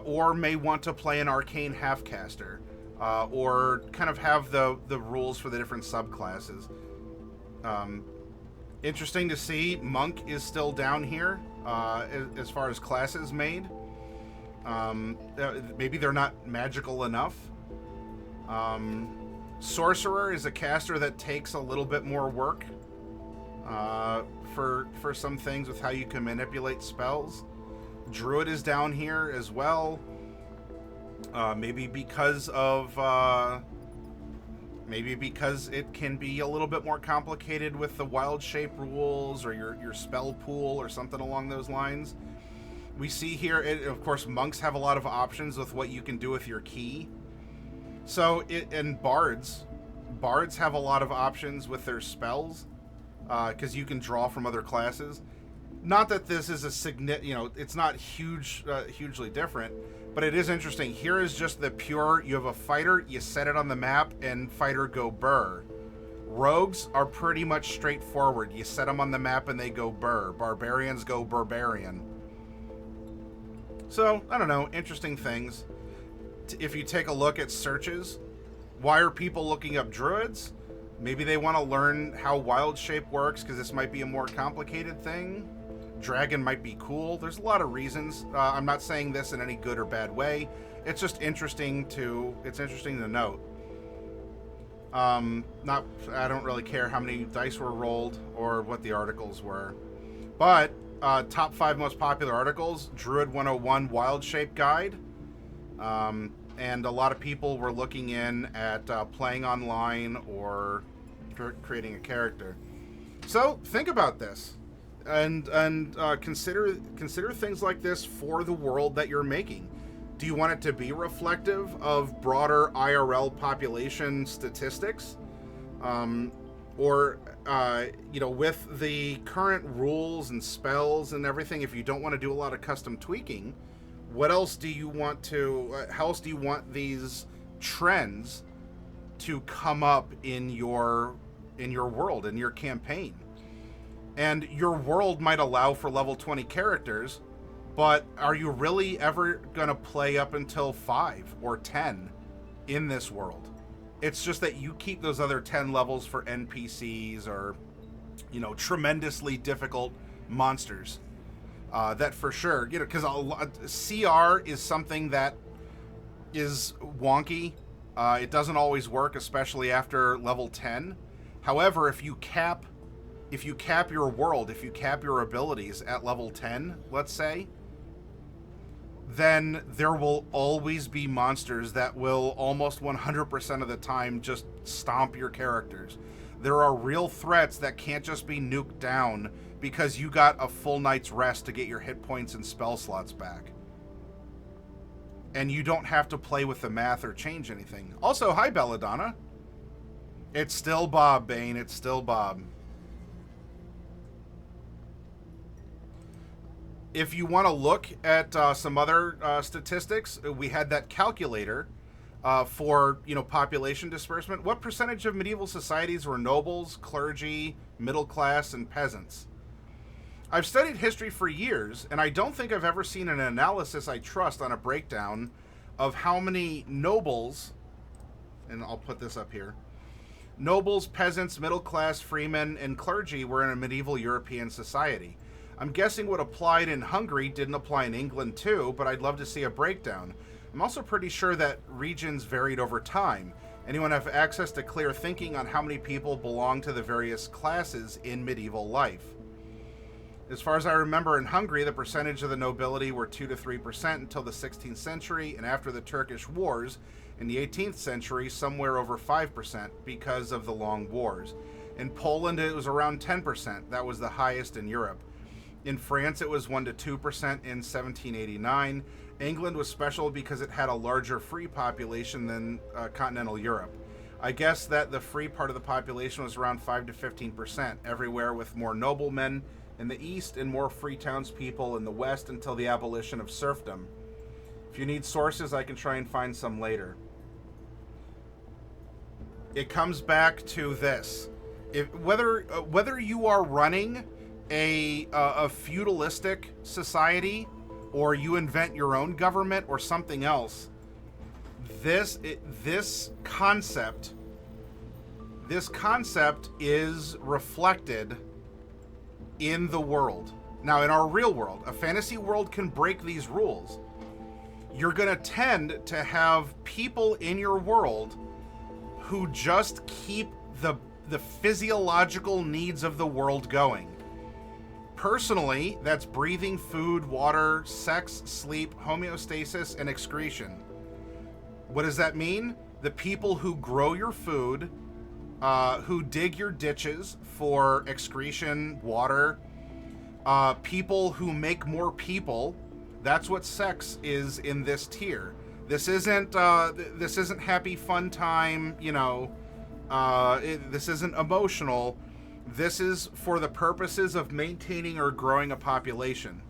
or may want to play an arcane halfcaster, or kind of have the rules for the different subclasses. Interesting to see Monk is still down here as far as classes made. Maybe they're not magical enough. Sorcerer is a caster that takes a little bit more work for some things with how you can manipulate spells. Druid is down here as well. Maybe because it can be a little bit more complicated with the wild shape rules or your spell pool or something along those lines. We see here, of course, monks have a lot of options with what you can do with your key. So, and bards have a lot of options with their spells, because you can draw from other classes. Not that this is it's not hugely different, but it is interesting. Here is just the pure, you have a fighter, you set it on the map, and fighter go burr. Rogues are pretty much straightforward. You set them on the map and they go burr. Barbarians go barbarian. So, I don't know, interesting things. If you take a look at searches, why are people looking up druids? Maybe they want to learn how wild shape works because this might be a more complicated thing. Dragon might be cool. There's a lot of reasons. I'm not saying this in any good or bad way. It's just interesting to note. I don't really care how many dice were rolled or what the articles were. But top 5 most popular articles, Druid 101 Wild Shape Guide. And a lot of people were looking in at playing online or creating a character. So think about this, and consider things like this for the world that you're making. Do you want it to be reflective of broader IRL population statistics, or with the current rules and spells and everything? If you don't want to do a lot of custom tweaking, what else do you want to? How else do you want these trends to come up in your world, in your campaign? And your world might allow for level 20 characters, but are you really ever going to play up until 5 or 10 in this world? It's just that you keep those other 10 levels for NPCs or, tremendously difficult monsters. That for sure, because CR is something that is wonky. It doesn't always work, especially after level 10. However, if you cap your world, if you cap your abilities at level 10, let's say, then there will always be monsters that will almost 100% of the time just stomp your characters. There are real threats that can't just be nuked down because you got a full night's rest to get your hit points and spell slots back. And you don't have to play with the math or change anything. Also, hi Belladonna. It's still Bob, Bane. It's still Bob. If you want to look at some other statistics, we had that calculator for population disbursement. What percentage of medieval societies were nobles, clergy, middle class, and peasants? I've studied history for years, and I don't think I've ever seen an analysis I trust on a breakdown of how many nobles, and I'll put this up here, nobles, peasants, middle class, freemen, and clergy were in a medieval European society. I'm guessing what applied in Hungary didn't apply in England too, but I'd love to see a breakdown. I'm also pretty sure that regions varied over time. Anyone have access to clear thinking on how many people belong to the various classes in medieval life? As far as I remember, in Hungary, the percentage of the nobility were 2 to 3% until the 16th century, and after the Turkish Wars in the 18th century, somewhere over 5% because of the long wars. In Poland, it was around 10%. That was the highest in Europe. In France, it was 1 to 2% in 1789. England was special because it had a larger free population than continental Europe. I guess that the free part of the population was around 5 to 15% everywhere, with more noblemen in the East, and more free townspeople in the West until the abolition of serfdom. If you need sources, I can try and find some later. It comes back to this. Whether you are running a feudalistic society, or you invent your own government or something else, this concept is reflected in the world. Now, in our real world, a fantasy world can break these rules. You're going to tend to have people in your world who just keep the physiological needs of the world going. Personally, that's breathing, food, water, sex, sleep, homeostasis, and excretion. What does that mean? The people who grow your food, who dig your ditches for excretion, water, people who make more people. That's what sex is in this tier. This isn't happy fun time, this isn't emotional. This is for the purposes of maintaining or growing a population.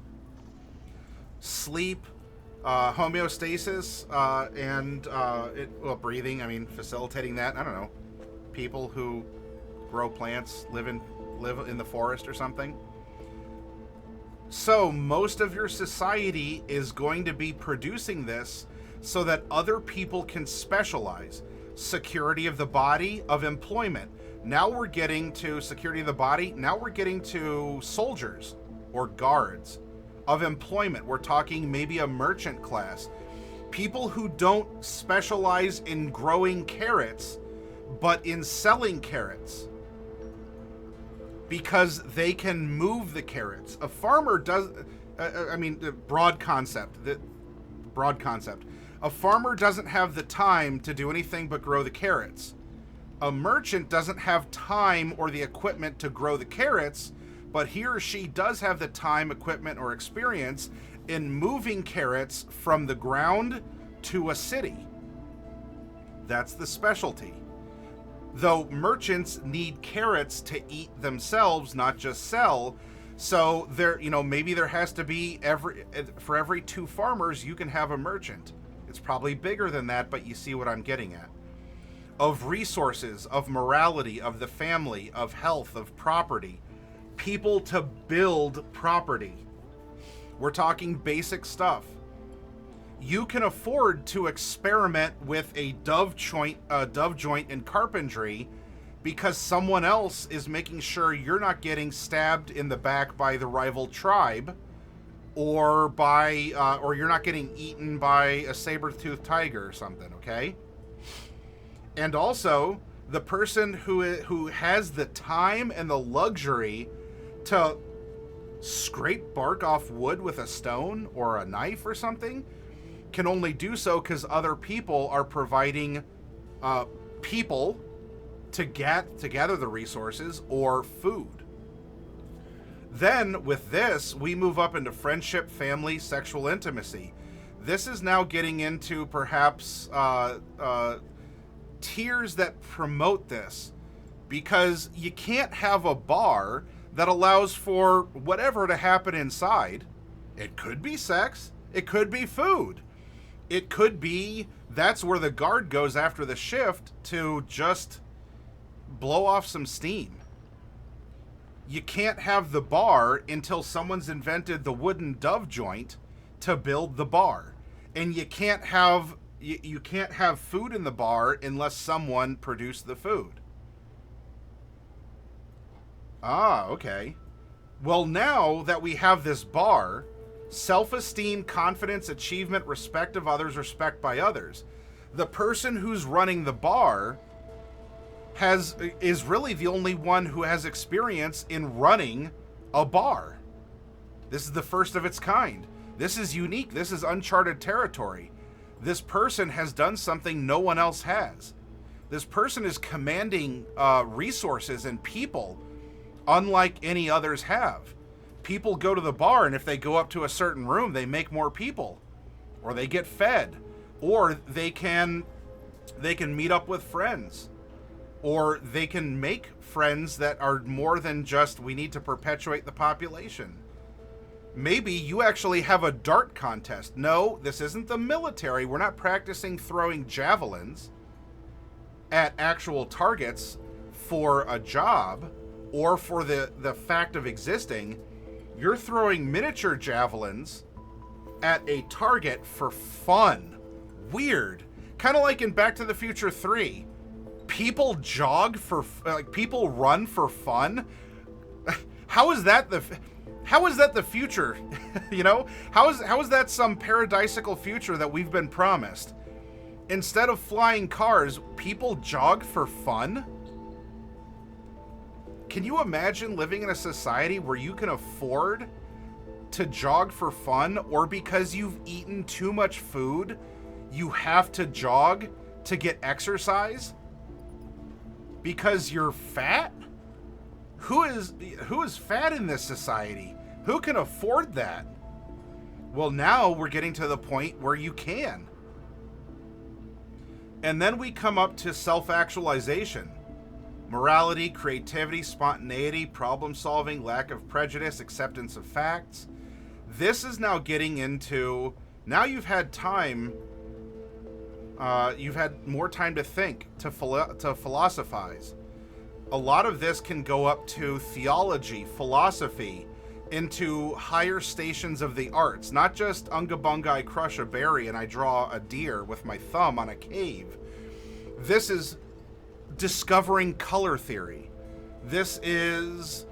Sleep, homeostasis, and breathing, facilitating that. I don't know. People who grow plants, live in the forest or something. So most of your society is going to be producing this so that other people can specialize. Security of the body, of employment. Now we're getting to security of the body. Now we're getting to soldiers or guards. Of employment, we're talking maybe a merchant class. People who don't specialize in growing carrots, but in selling carrots. Because they can move the carrots. A farmer does, the broad concept. A farmer doesn't have the time to do anything but grow the carrots. A merchant doesn't have time or the equipment to grow the carrots, but he or she does have the time, equipment, or experience in moving carrots from the ground to a city. That's the specialty. Though merchants need carrots to eat themselves, not just sell, so maybe there has to be for every 2 farmers, you can have a merchant. It's probably bigger than that, but you see what I'm getting at. Of resources, of morality, of the family, of health, of property. People to build property. We're talking basic stuff. You can afford to experiment with a dove joint in carpentry because someone else is making sure you're not getting stabbed in the back by the rival tribe, or you're not getting eaten by a saber-toothed tiger or something, okay? And also, the person who has the time and the luxury to scrape bark off wood with a stone or a knife or something can only do so because other people are providing people to gather the resources or food. Then, with this, we move up into friendship, family, sexual intimacy. This is now getting into perhaps tiers that promote this, because you can't have a bar that allows for whatever to happen inside. It could be sex. It could be food. It could be that's where the guard goes after the shift to just blow off some steam. You can't have the bar until someone's invented the wooden dove joint to build the bar. And you can't have food in the bar unless someone produced the food. Ah, okay. Well, now that we have this bar, self-esteem, confidence, achievement, respect of others, respect by others, the person who's running the bar is really the only one who has experience in running a bar. This is the first of its kind. This is unique. This is uncharted territory. This person has done something no one else has. This person is commanding resources and people unlike any others have. People go to the bar, and if they go up to a certain room, they make more people, or they get fed, or they can meet up with friends. Or they can make friends that are more than just, we need to perpetuate the population. Maybe you actually have a dart contest. No, this isn't the military. We're not practicing throwing javelins at actual targets for a job or for the fact of existing. You're throwing miniature javelins at a target for fun. Weird. Kind of like in Back to the Future 3. People jog for, people run for fun. How is that the future? You know, how is that some paradisical future that we've been promised? Instead of flying cars, people jog for fun? Can you imagine living in a society where you can afford to jog for fun, or because you've eaten too much food, you have to jog to get exercise? Because you're fat? Who is fat in this society? Who can afford that? Well, now we're getting to the point where you can. And then we come up to self-actualization. Morality, creativity, spontaneity, problem solving, lack of prejudice, acceptance of facts. This is now getting into, now you've had time, you've had more time to think, to philosophize. A lot of this can go up to theology, philosophy, into higher stations of the arts. Not just unga bunga, I crush a berry and I draw a deer with my thumb on a cave. This is discovering color theory. This is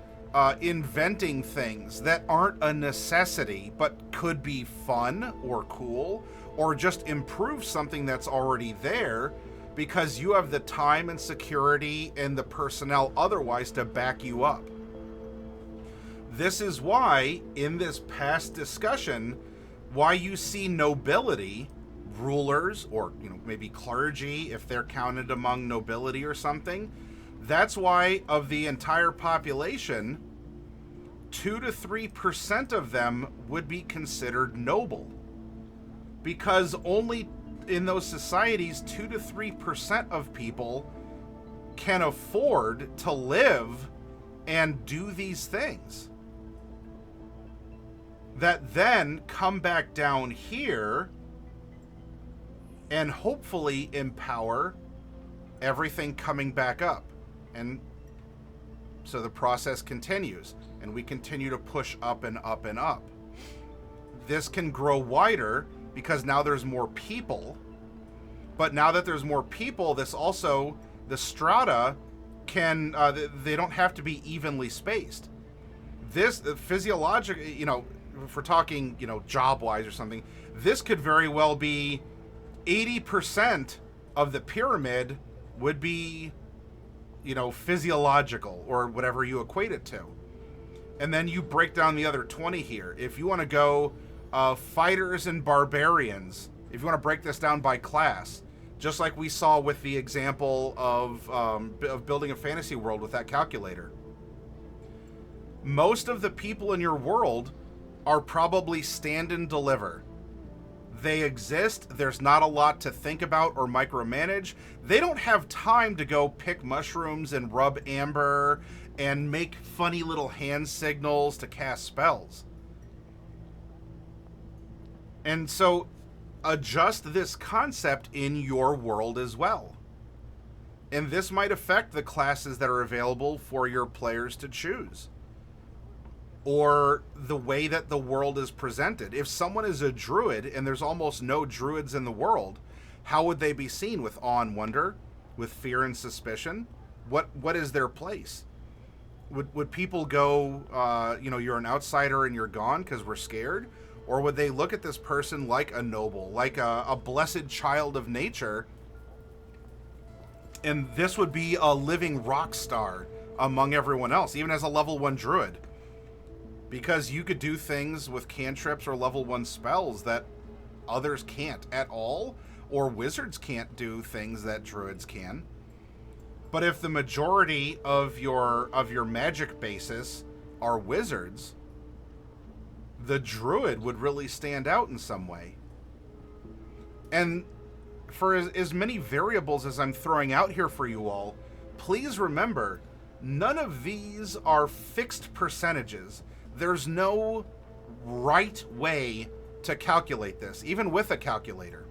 inventing things that aren't a necessity but could be fun or cool, or just improve something that's already there because you have the time and security and the personnel otherwise to back you up. This is why, in this past discussion, why you see nobility, rulers, or maybe clergy, if they're counted among nobility or something. That's why of the entire population, 2 to 3% of them would be considered noble. Because only in those societies, 2 to 3% of people can afford to live and do these things. That then come back down here and hopefully empower everything coming back up. And so the process continues, and we continue to push up and up and up. This can grow wider because now there's more people. But now that there's more people, this also, the strata can, they don't have to be evenly spaced. This physiological, if we're talking, job-wise or something, this could very well be 80% of the pyramid would be, physiological or whatever you equate it to. And then you break down the other 20 here. If you want to go fighters and barbarians, if you want to break this down by class, just like we saw with the example of building a fantasy world with that calculator. Most of the people in your world are probably stand and deliver. They exist. There's not a lot to think about or micromanage. They don't have time to go pick mushrooms and rub amber and make funny little hand signals to cast spells. And so adjust this concept in your world as well. And this might affect the classes that are available for your players to choose, or the way that the world is presented. If someone is a druid and there's almost no druids in the world, how would they be seen? With awe and wonder? With fear and suspicion? What is their place? Would people go, you're an outsider and you're gone because we're scared? Or would they look at this person like a noble, like a blessed child of nature, and this would be a living rock star among everyone else, even as a level 1 druid? Because you could do things with cantrips or level 1 spells that others can't at all, or wizards can't do things that druids can. But if the majority of your magic basis are wizards, the druid would really stand out in some way. And for as many variables as I'm throwing out here for you all, please remember, none of these are fixed percentages. There's no right way to calculate this, even with a calculator.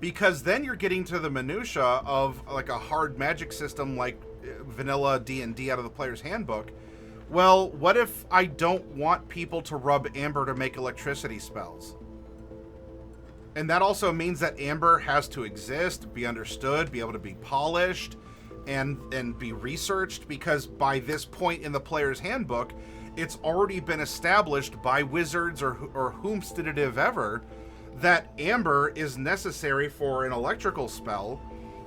Because then you're getting to the minutia of like a hard magic system like vanilla D&D out of the player's handbook. Well, what if I don't want people to rub amber to make electricity spells? And that also means that amber has to exist, be understood, be able to be polished, and be researched, because by this point in the player's handbook, it's already been established by wizards or whomstedative ever that amber is necessary for an electrical spell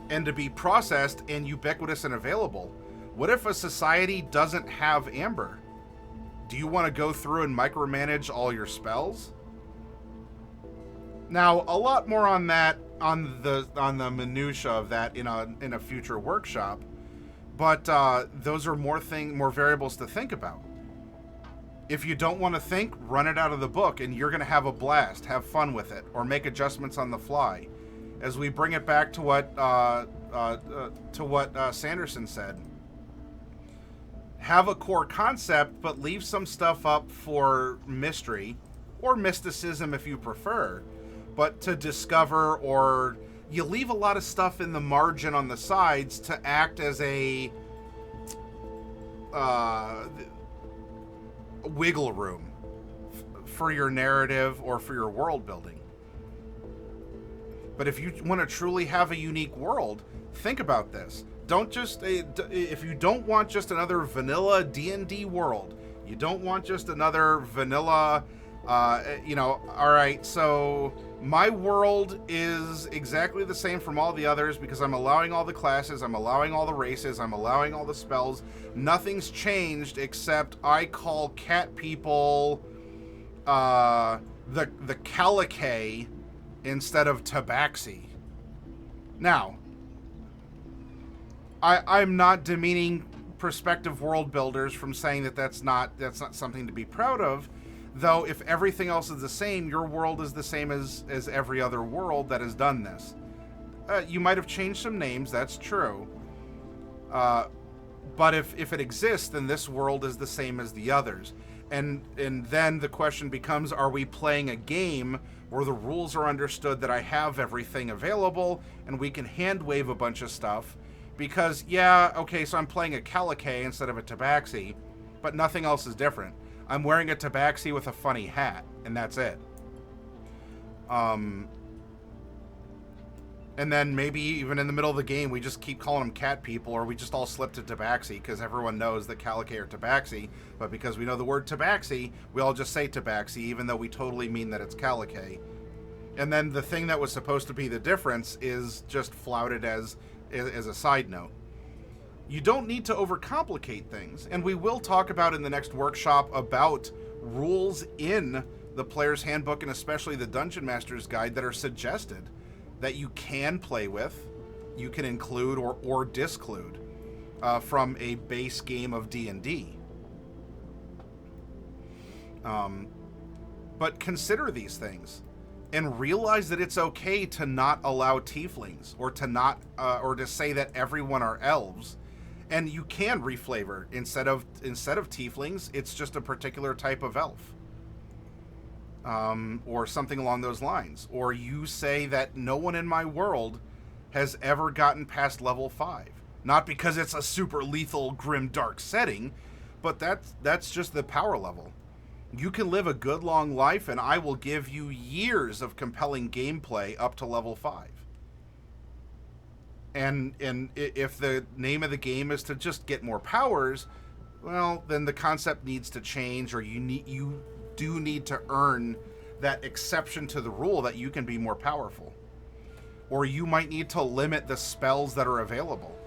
and to be processed and ubiquitous and available. What if a society doesn't have amber? Do you want to go through and micromanage all your spells? Now, a lot more on that, on the minutia of that in a future workshop, but those are more variables to think about. If you don't want to think, run it out of the book, and you're going to have a blast, have fun with it, or make adjustments on the fly. As we bring it back to what Sanderson said, have a core concept, but leave some stuff up for mystery or mysticism if you prefer. But to discover, or you leave a lot of stuff in the margin on the sides to act as a wiggle room for your narrative or for your world building. But if you want to truly have a unique world, think about this. Don't just, if you don't want just another vanilla D&D world, you don't want just another vanilla, all right, so my world is exactly the same from all the others because I'm allowing all the classes, I'm allowing all the races, I'm allowing all the spells. Nothing's changed except I call cat people the Calicay instead of Tabaxi. Now, I'm not demeaning prospective world builders from saying that that's not something to be proud of. Though, if everything else is the same, your world is the same as every other world that has done this. You might have changed some names, that's true. But if it exists, then this world is the same as the others. And then the question becomes, are we playing a game where the rules are understood that I have everything available and we can hand wave a bunch of stuff? Because, yeah, okay, so I'm playing a Calicay instead of a Tabaxi, but nothing else is different. I'm wearing a Tabaxi with a funny hat, and that's it. And then maybe even in the middle of the game, we just keep calling them cat people, or we just all slip to Tabaxi, because everyone knows that Calicay or Tabaxi, but because we know the word Tabaxi, we all just say Tabaxi, even though we totally mean that it's Calicay. And then the thing that was supposed to be the difference is just flouted as a side note. You don't need to overcomplicate things, and we will talk about in the next workshop about rules in the player's handbook and especially the Dungeon Master's Guide that are suggested that you can play with, you can include or disclude from a base game of D&D. But consider these things and realize that it's okay to not allow tieflings or to not or to say that everyone are elves. And you can reflavor instead of tieflings, it's just a particular type of elf, or something along those lines. Or you say that no one in my world has ever gotten past level 5, not because it's a super lethal, grim, dark setting, but that's just the power level. You can live a good long life, and I will give you years of compelling gameplay up to level 5. And if the name of the game is to just get more powers, well, then the concept needs to change, or you do need to earn that exception to the rule that you can be more powerful. Or you might need to limit the spells that are available.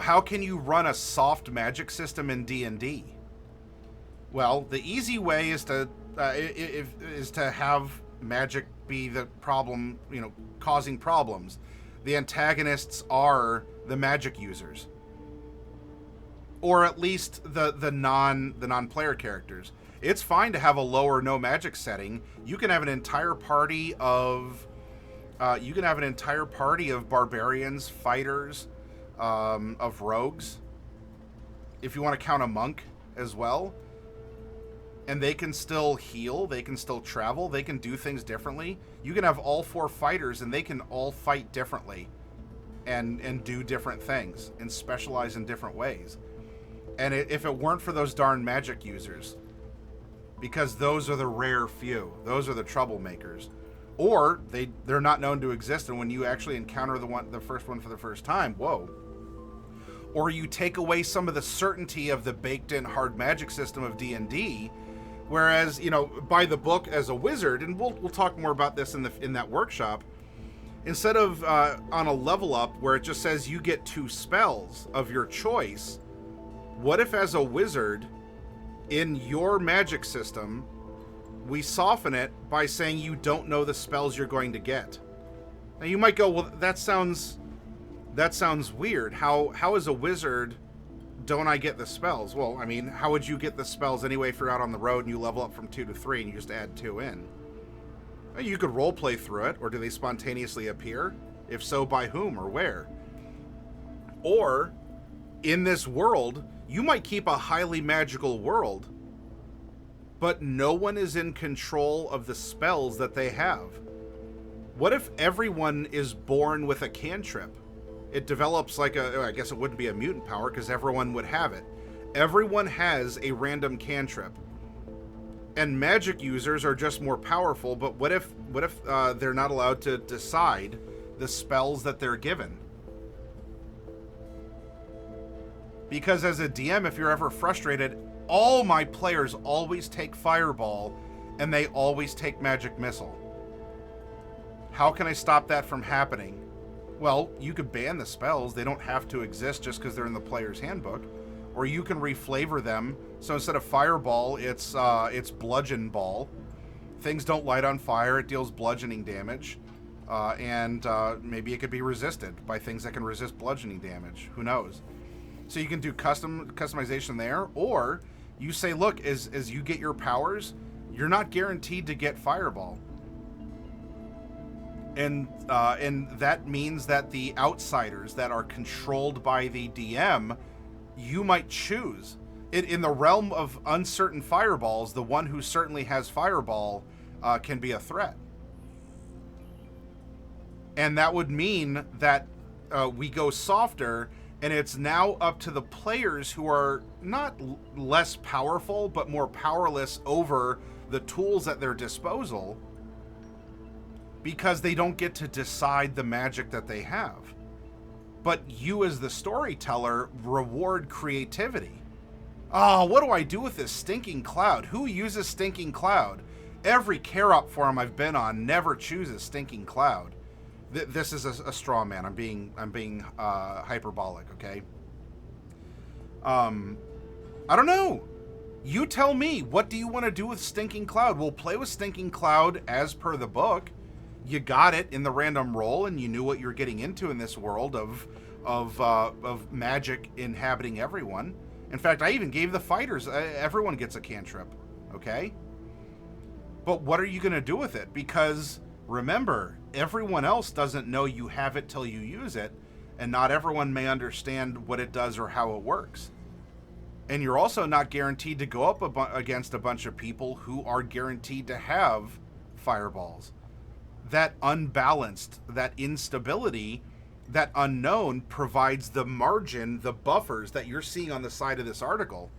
How can you run a soft magic system in D&D? Well, the easy way is to have magic be the problem, causing problems. The antagonists are the magic users, or at least the non-player characters. It's fine to have a low or no magic setting. You can have an entire party of You can have an entire party of barbarians, fighters, of rogues, if you want to count a monk as well. And they can still heal, they can still travel, they can do things differently. You can have all 4 fighters and they can all fight differently and do different things and specialize in different ways. And if it weren't for those darn magic users, because those are the rare few, those are the troublemakers, or they're not known to exist, and when you actually encounter the first one for the first time, whoa. Or you take away some of the certainty of the baked-in hard magic system of D&D. Whereas, by the book as a wizard, and we'll talk more about this in that workshop, instead of on a level up where it just says you get 2 spells of your choice, what if as a wizard, in your magic system, we soften it by saying you don't know the spells you're going to get? Now you might go, well, that sounds weird. How as a wizard don't I get the spells? Well, I mean, how would you get the spells anyway if you're out on the road and you level up from 2 to 3 and you just add 2 in? You could role play through it, or do they spontaneously appear? If so, by whom or where? Or, in this world, you might keep a highly magical world, but no one is in control of the spells that they have. What if everyone is born with a cantrip? It develops like I guess it wouldn't be a mutant power because everyone would have it. Everyone has a random cantrip. And magic users are just more powerful, but what if they're not allowed to decide the spells that they're given? Because as a DM, if you're ever frustrated, all my players always take Fireball and they always take Magic Missile. How can I stop that from happening? Well, you could ban the spells. They don't have to exist just because they're in the player's handbook. Or you can reflavor them. So instead of Fireball, it's Bludgeon Ball. Things don't light on fire. It deals bludgeoning damage. And maybe it could be resisted by things that can resist bludgeoning damage. Who knows? So you can do customization there. Or you say, look, as you get your powers, you're not guaranteed to get Fireball. And that means that the outsiders that are controlled by the DM, you might choose. In the realm of uncertain fireballs, the one who certainly has Fireball can be a threat. And that would mean that we go softer, and it's now up to the players who are not less powerful, but more powerless over the tools at their disposal, because they don't get to decide the magic that they have. But you as the storyteller reward creativity. Oh, what do I do with this stinking cloud? Who uses stinking cloud? Every care-up forum I've been on never chooses stinking cloud. This is a straw man. I'm being hyperbolic, okay? I don't know. You tell me. What do you want to do with stinking cloud? We'll play with stinking cloud as per the book. You got it in the random roll, and you knew what you're getting into in this world of magic inhabiting everyone. In fact, I even gave the fighters, everyone gets a cantrip, okay? But what are you going to do with it? Because remember, everyone else doesn't know you have it till you use it, and not everyone may understand what it does or how it works. And you're also not guaranteed to go up against a bunch of people who are guaranteed to have fireballs. That unbalanced, that instability, that unknown provides the margin, the buffers that you're seeing on the side of this article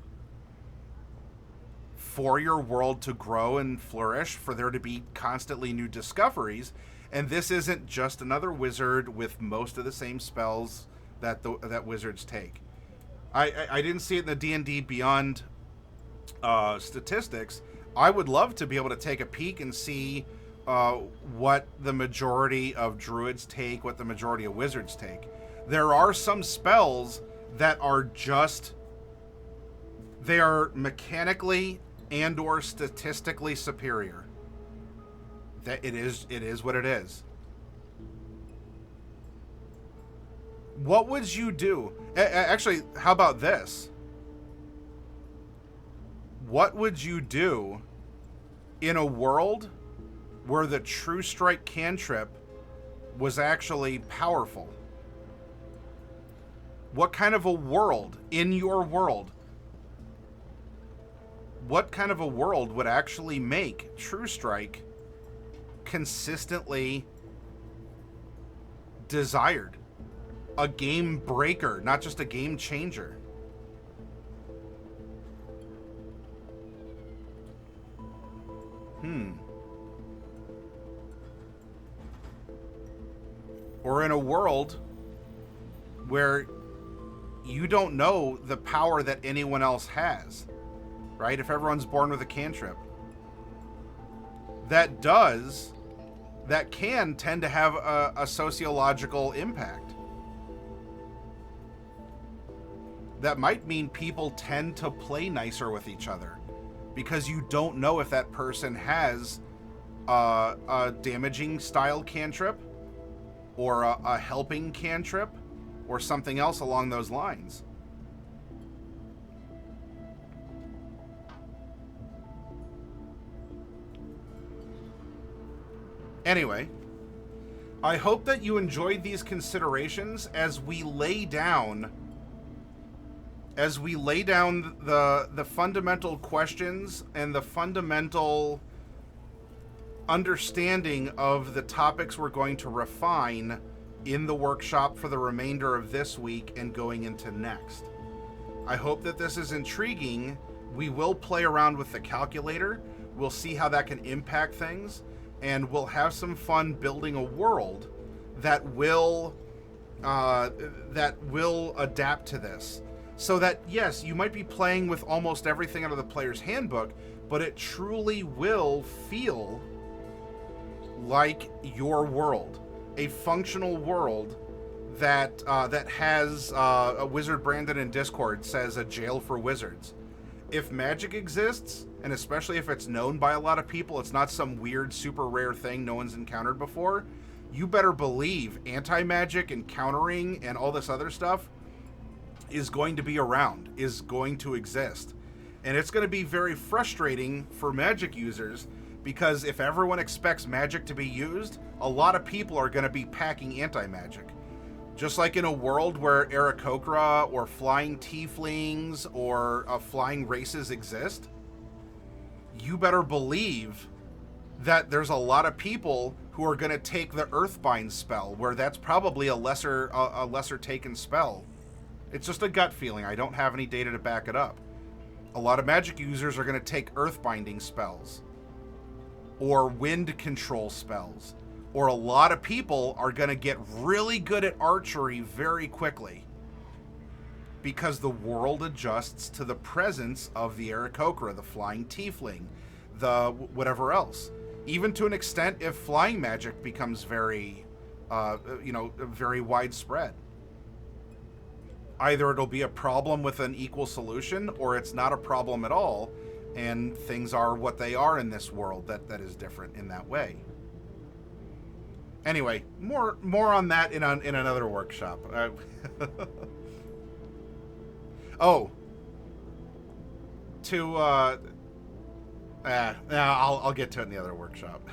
for your world to grow and flourish, for there to be constantly new discoveries. And this isn't just another wizard with most of the same spells that that wizards take. I didn't see it in the D&D Beyond statistics. I would love to be able to take a peek and see what the majority of druids take, what the majority of wizards take. There are some spells that are just, they are mechanically and or statistically superior. That it is what it is. What would you do? Actually, how about this? What would you do in a world where the True Strike cantrip was actually powerful? What kind of a world, in your world, what kind of a world would actually make True Strike consistently desired? A game breaker, not just a game changer. Or in a world where you don't know the power that anyone else has, right? If everyone's born with a cantrip, that can tend to have a sociological impact. That might mean people tend to play nicer with each other because you don't know if that person has a damaging style cantrip or a helping cantrip or something else along those lines. Anyway, I hope that you enjoyed these considerations as we lay down the fundamental questions and the fundamental understanding of the topics we're going to refine in the workshop for the remainder of this week and going into next. I hope that this is intriguing. We will play around with the calculator. We'll see how that can impact things, and we'll have some fun building a world that will adapt to this. So that, yes, you might be playing with almost everything out of the player's handbook, but it truly will feel like your world, a functional world that has a wizard Brandon in Discord says a jail for wizards. If magic exists, and especially if it's known by a lot of people, it's not some weird super rare thing no one's encountered before, you better believe anti-magic and countering and all this other stuff is going to be around, is going to exist. And it's going to be very frustrating for magic users, because if everyone expects magic to be used, a lot of people are going to be packing anti-magic. Just like in a world where Aarakocra or flying tieflings or flying races exist, you better believe that there's a lot of people who are going to take the Earthbind spell, where that's probably a lesser taken spell. It's just a gut feeling. I don't have any data to back it up. A lot of magic users are going to take Earthbinding spells or wind control spells, or a lot of people are going to get really good at archery very quickly because the world adjusts to the presence of the Aarakocra, the flying tiefling, the whatever else. Even to an extent, if flying magic becomes very, very widespread. Either it'll be a problem with an equal solution, or it's not a problem at all, and things are what they are in this world that is different in that way. Anyway, more on that in another workshop. I'll get to it in the other workshop.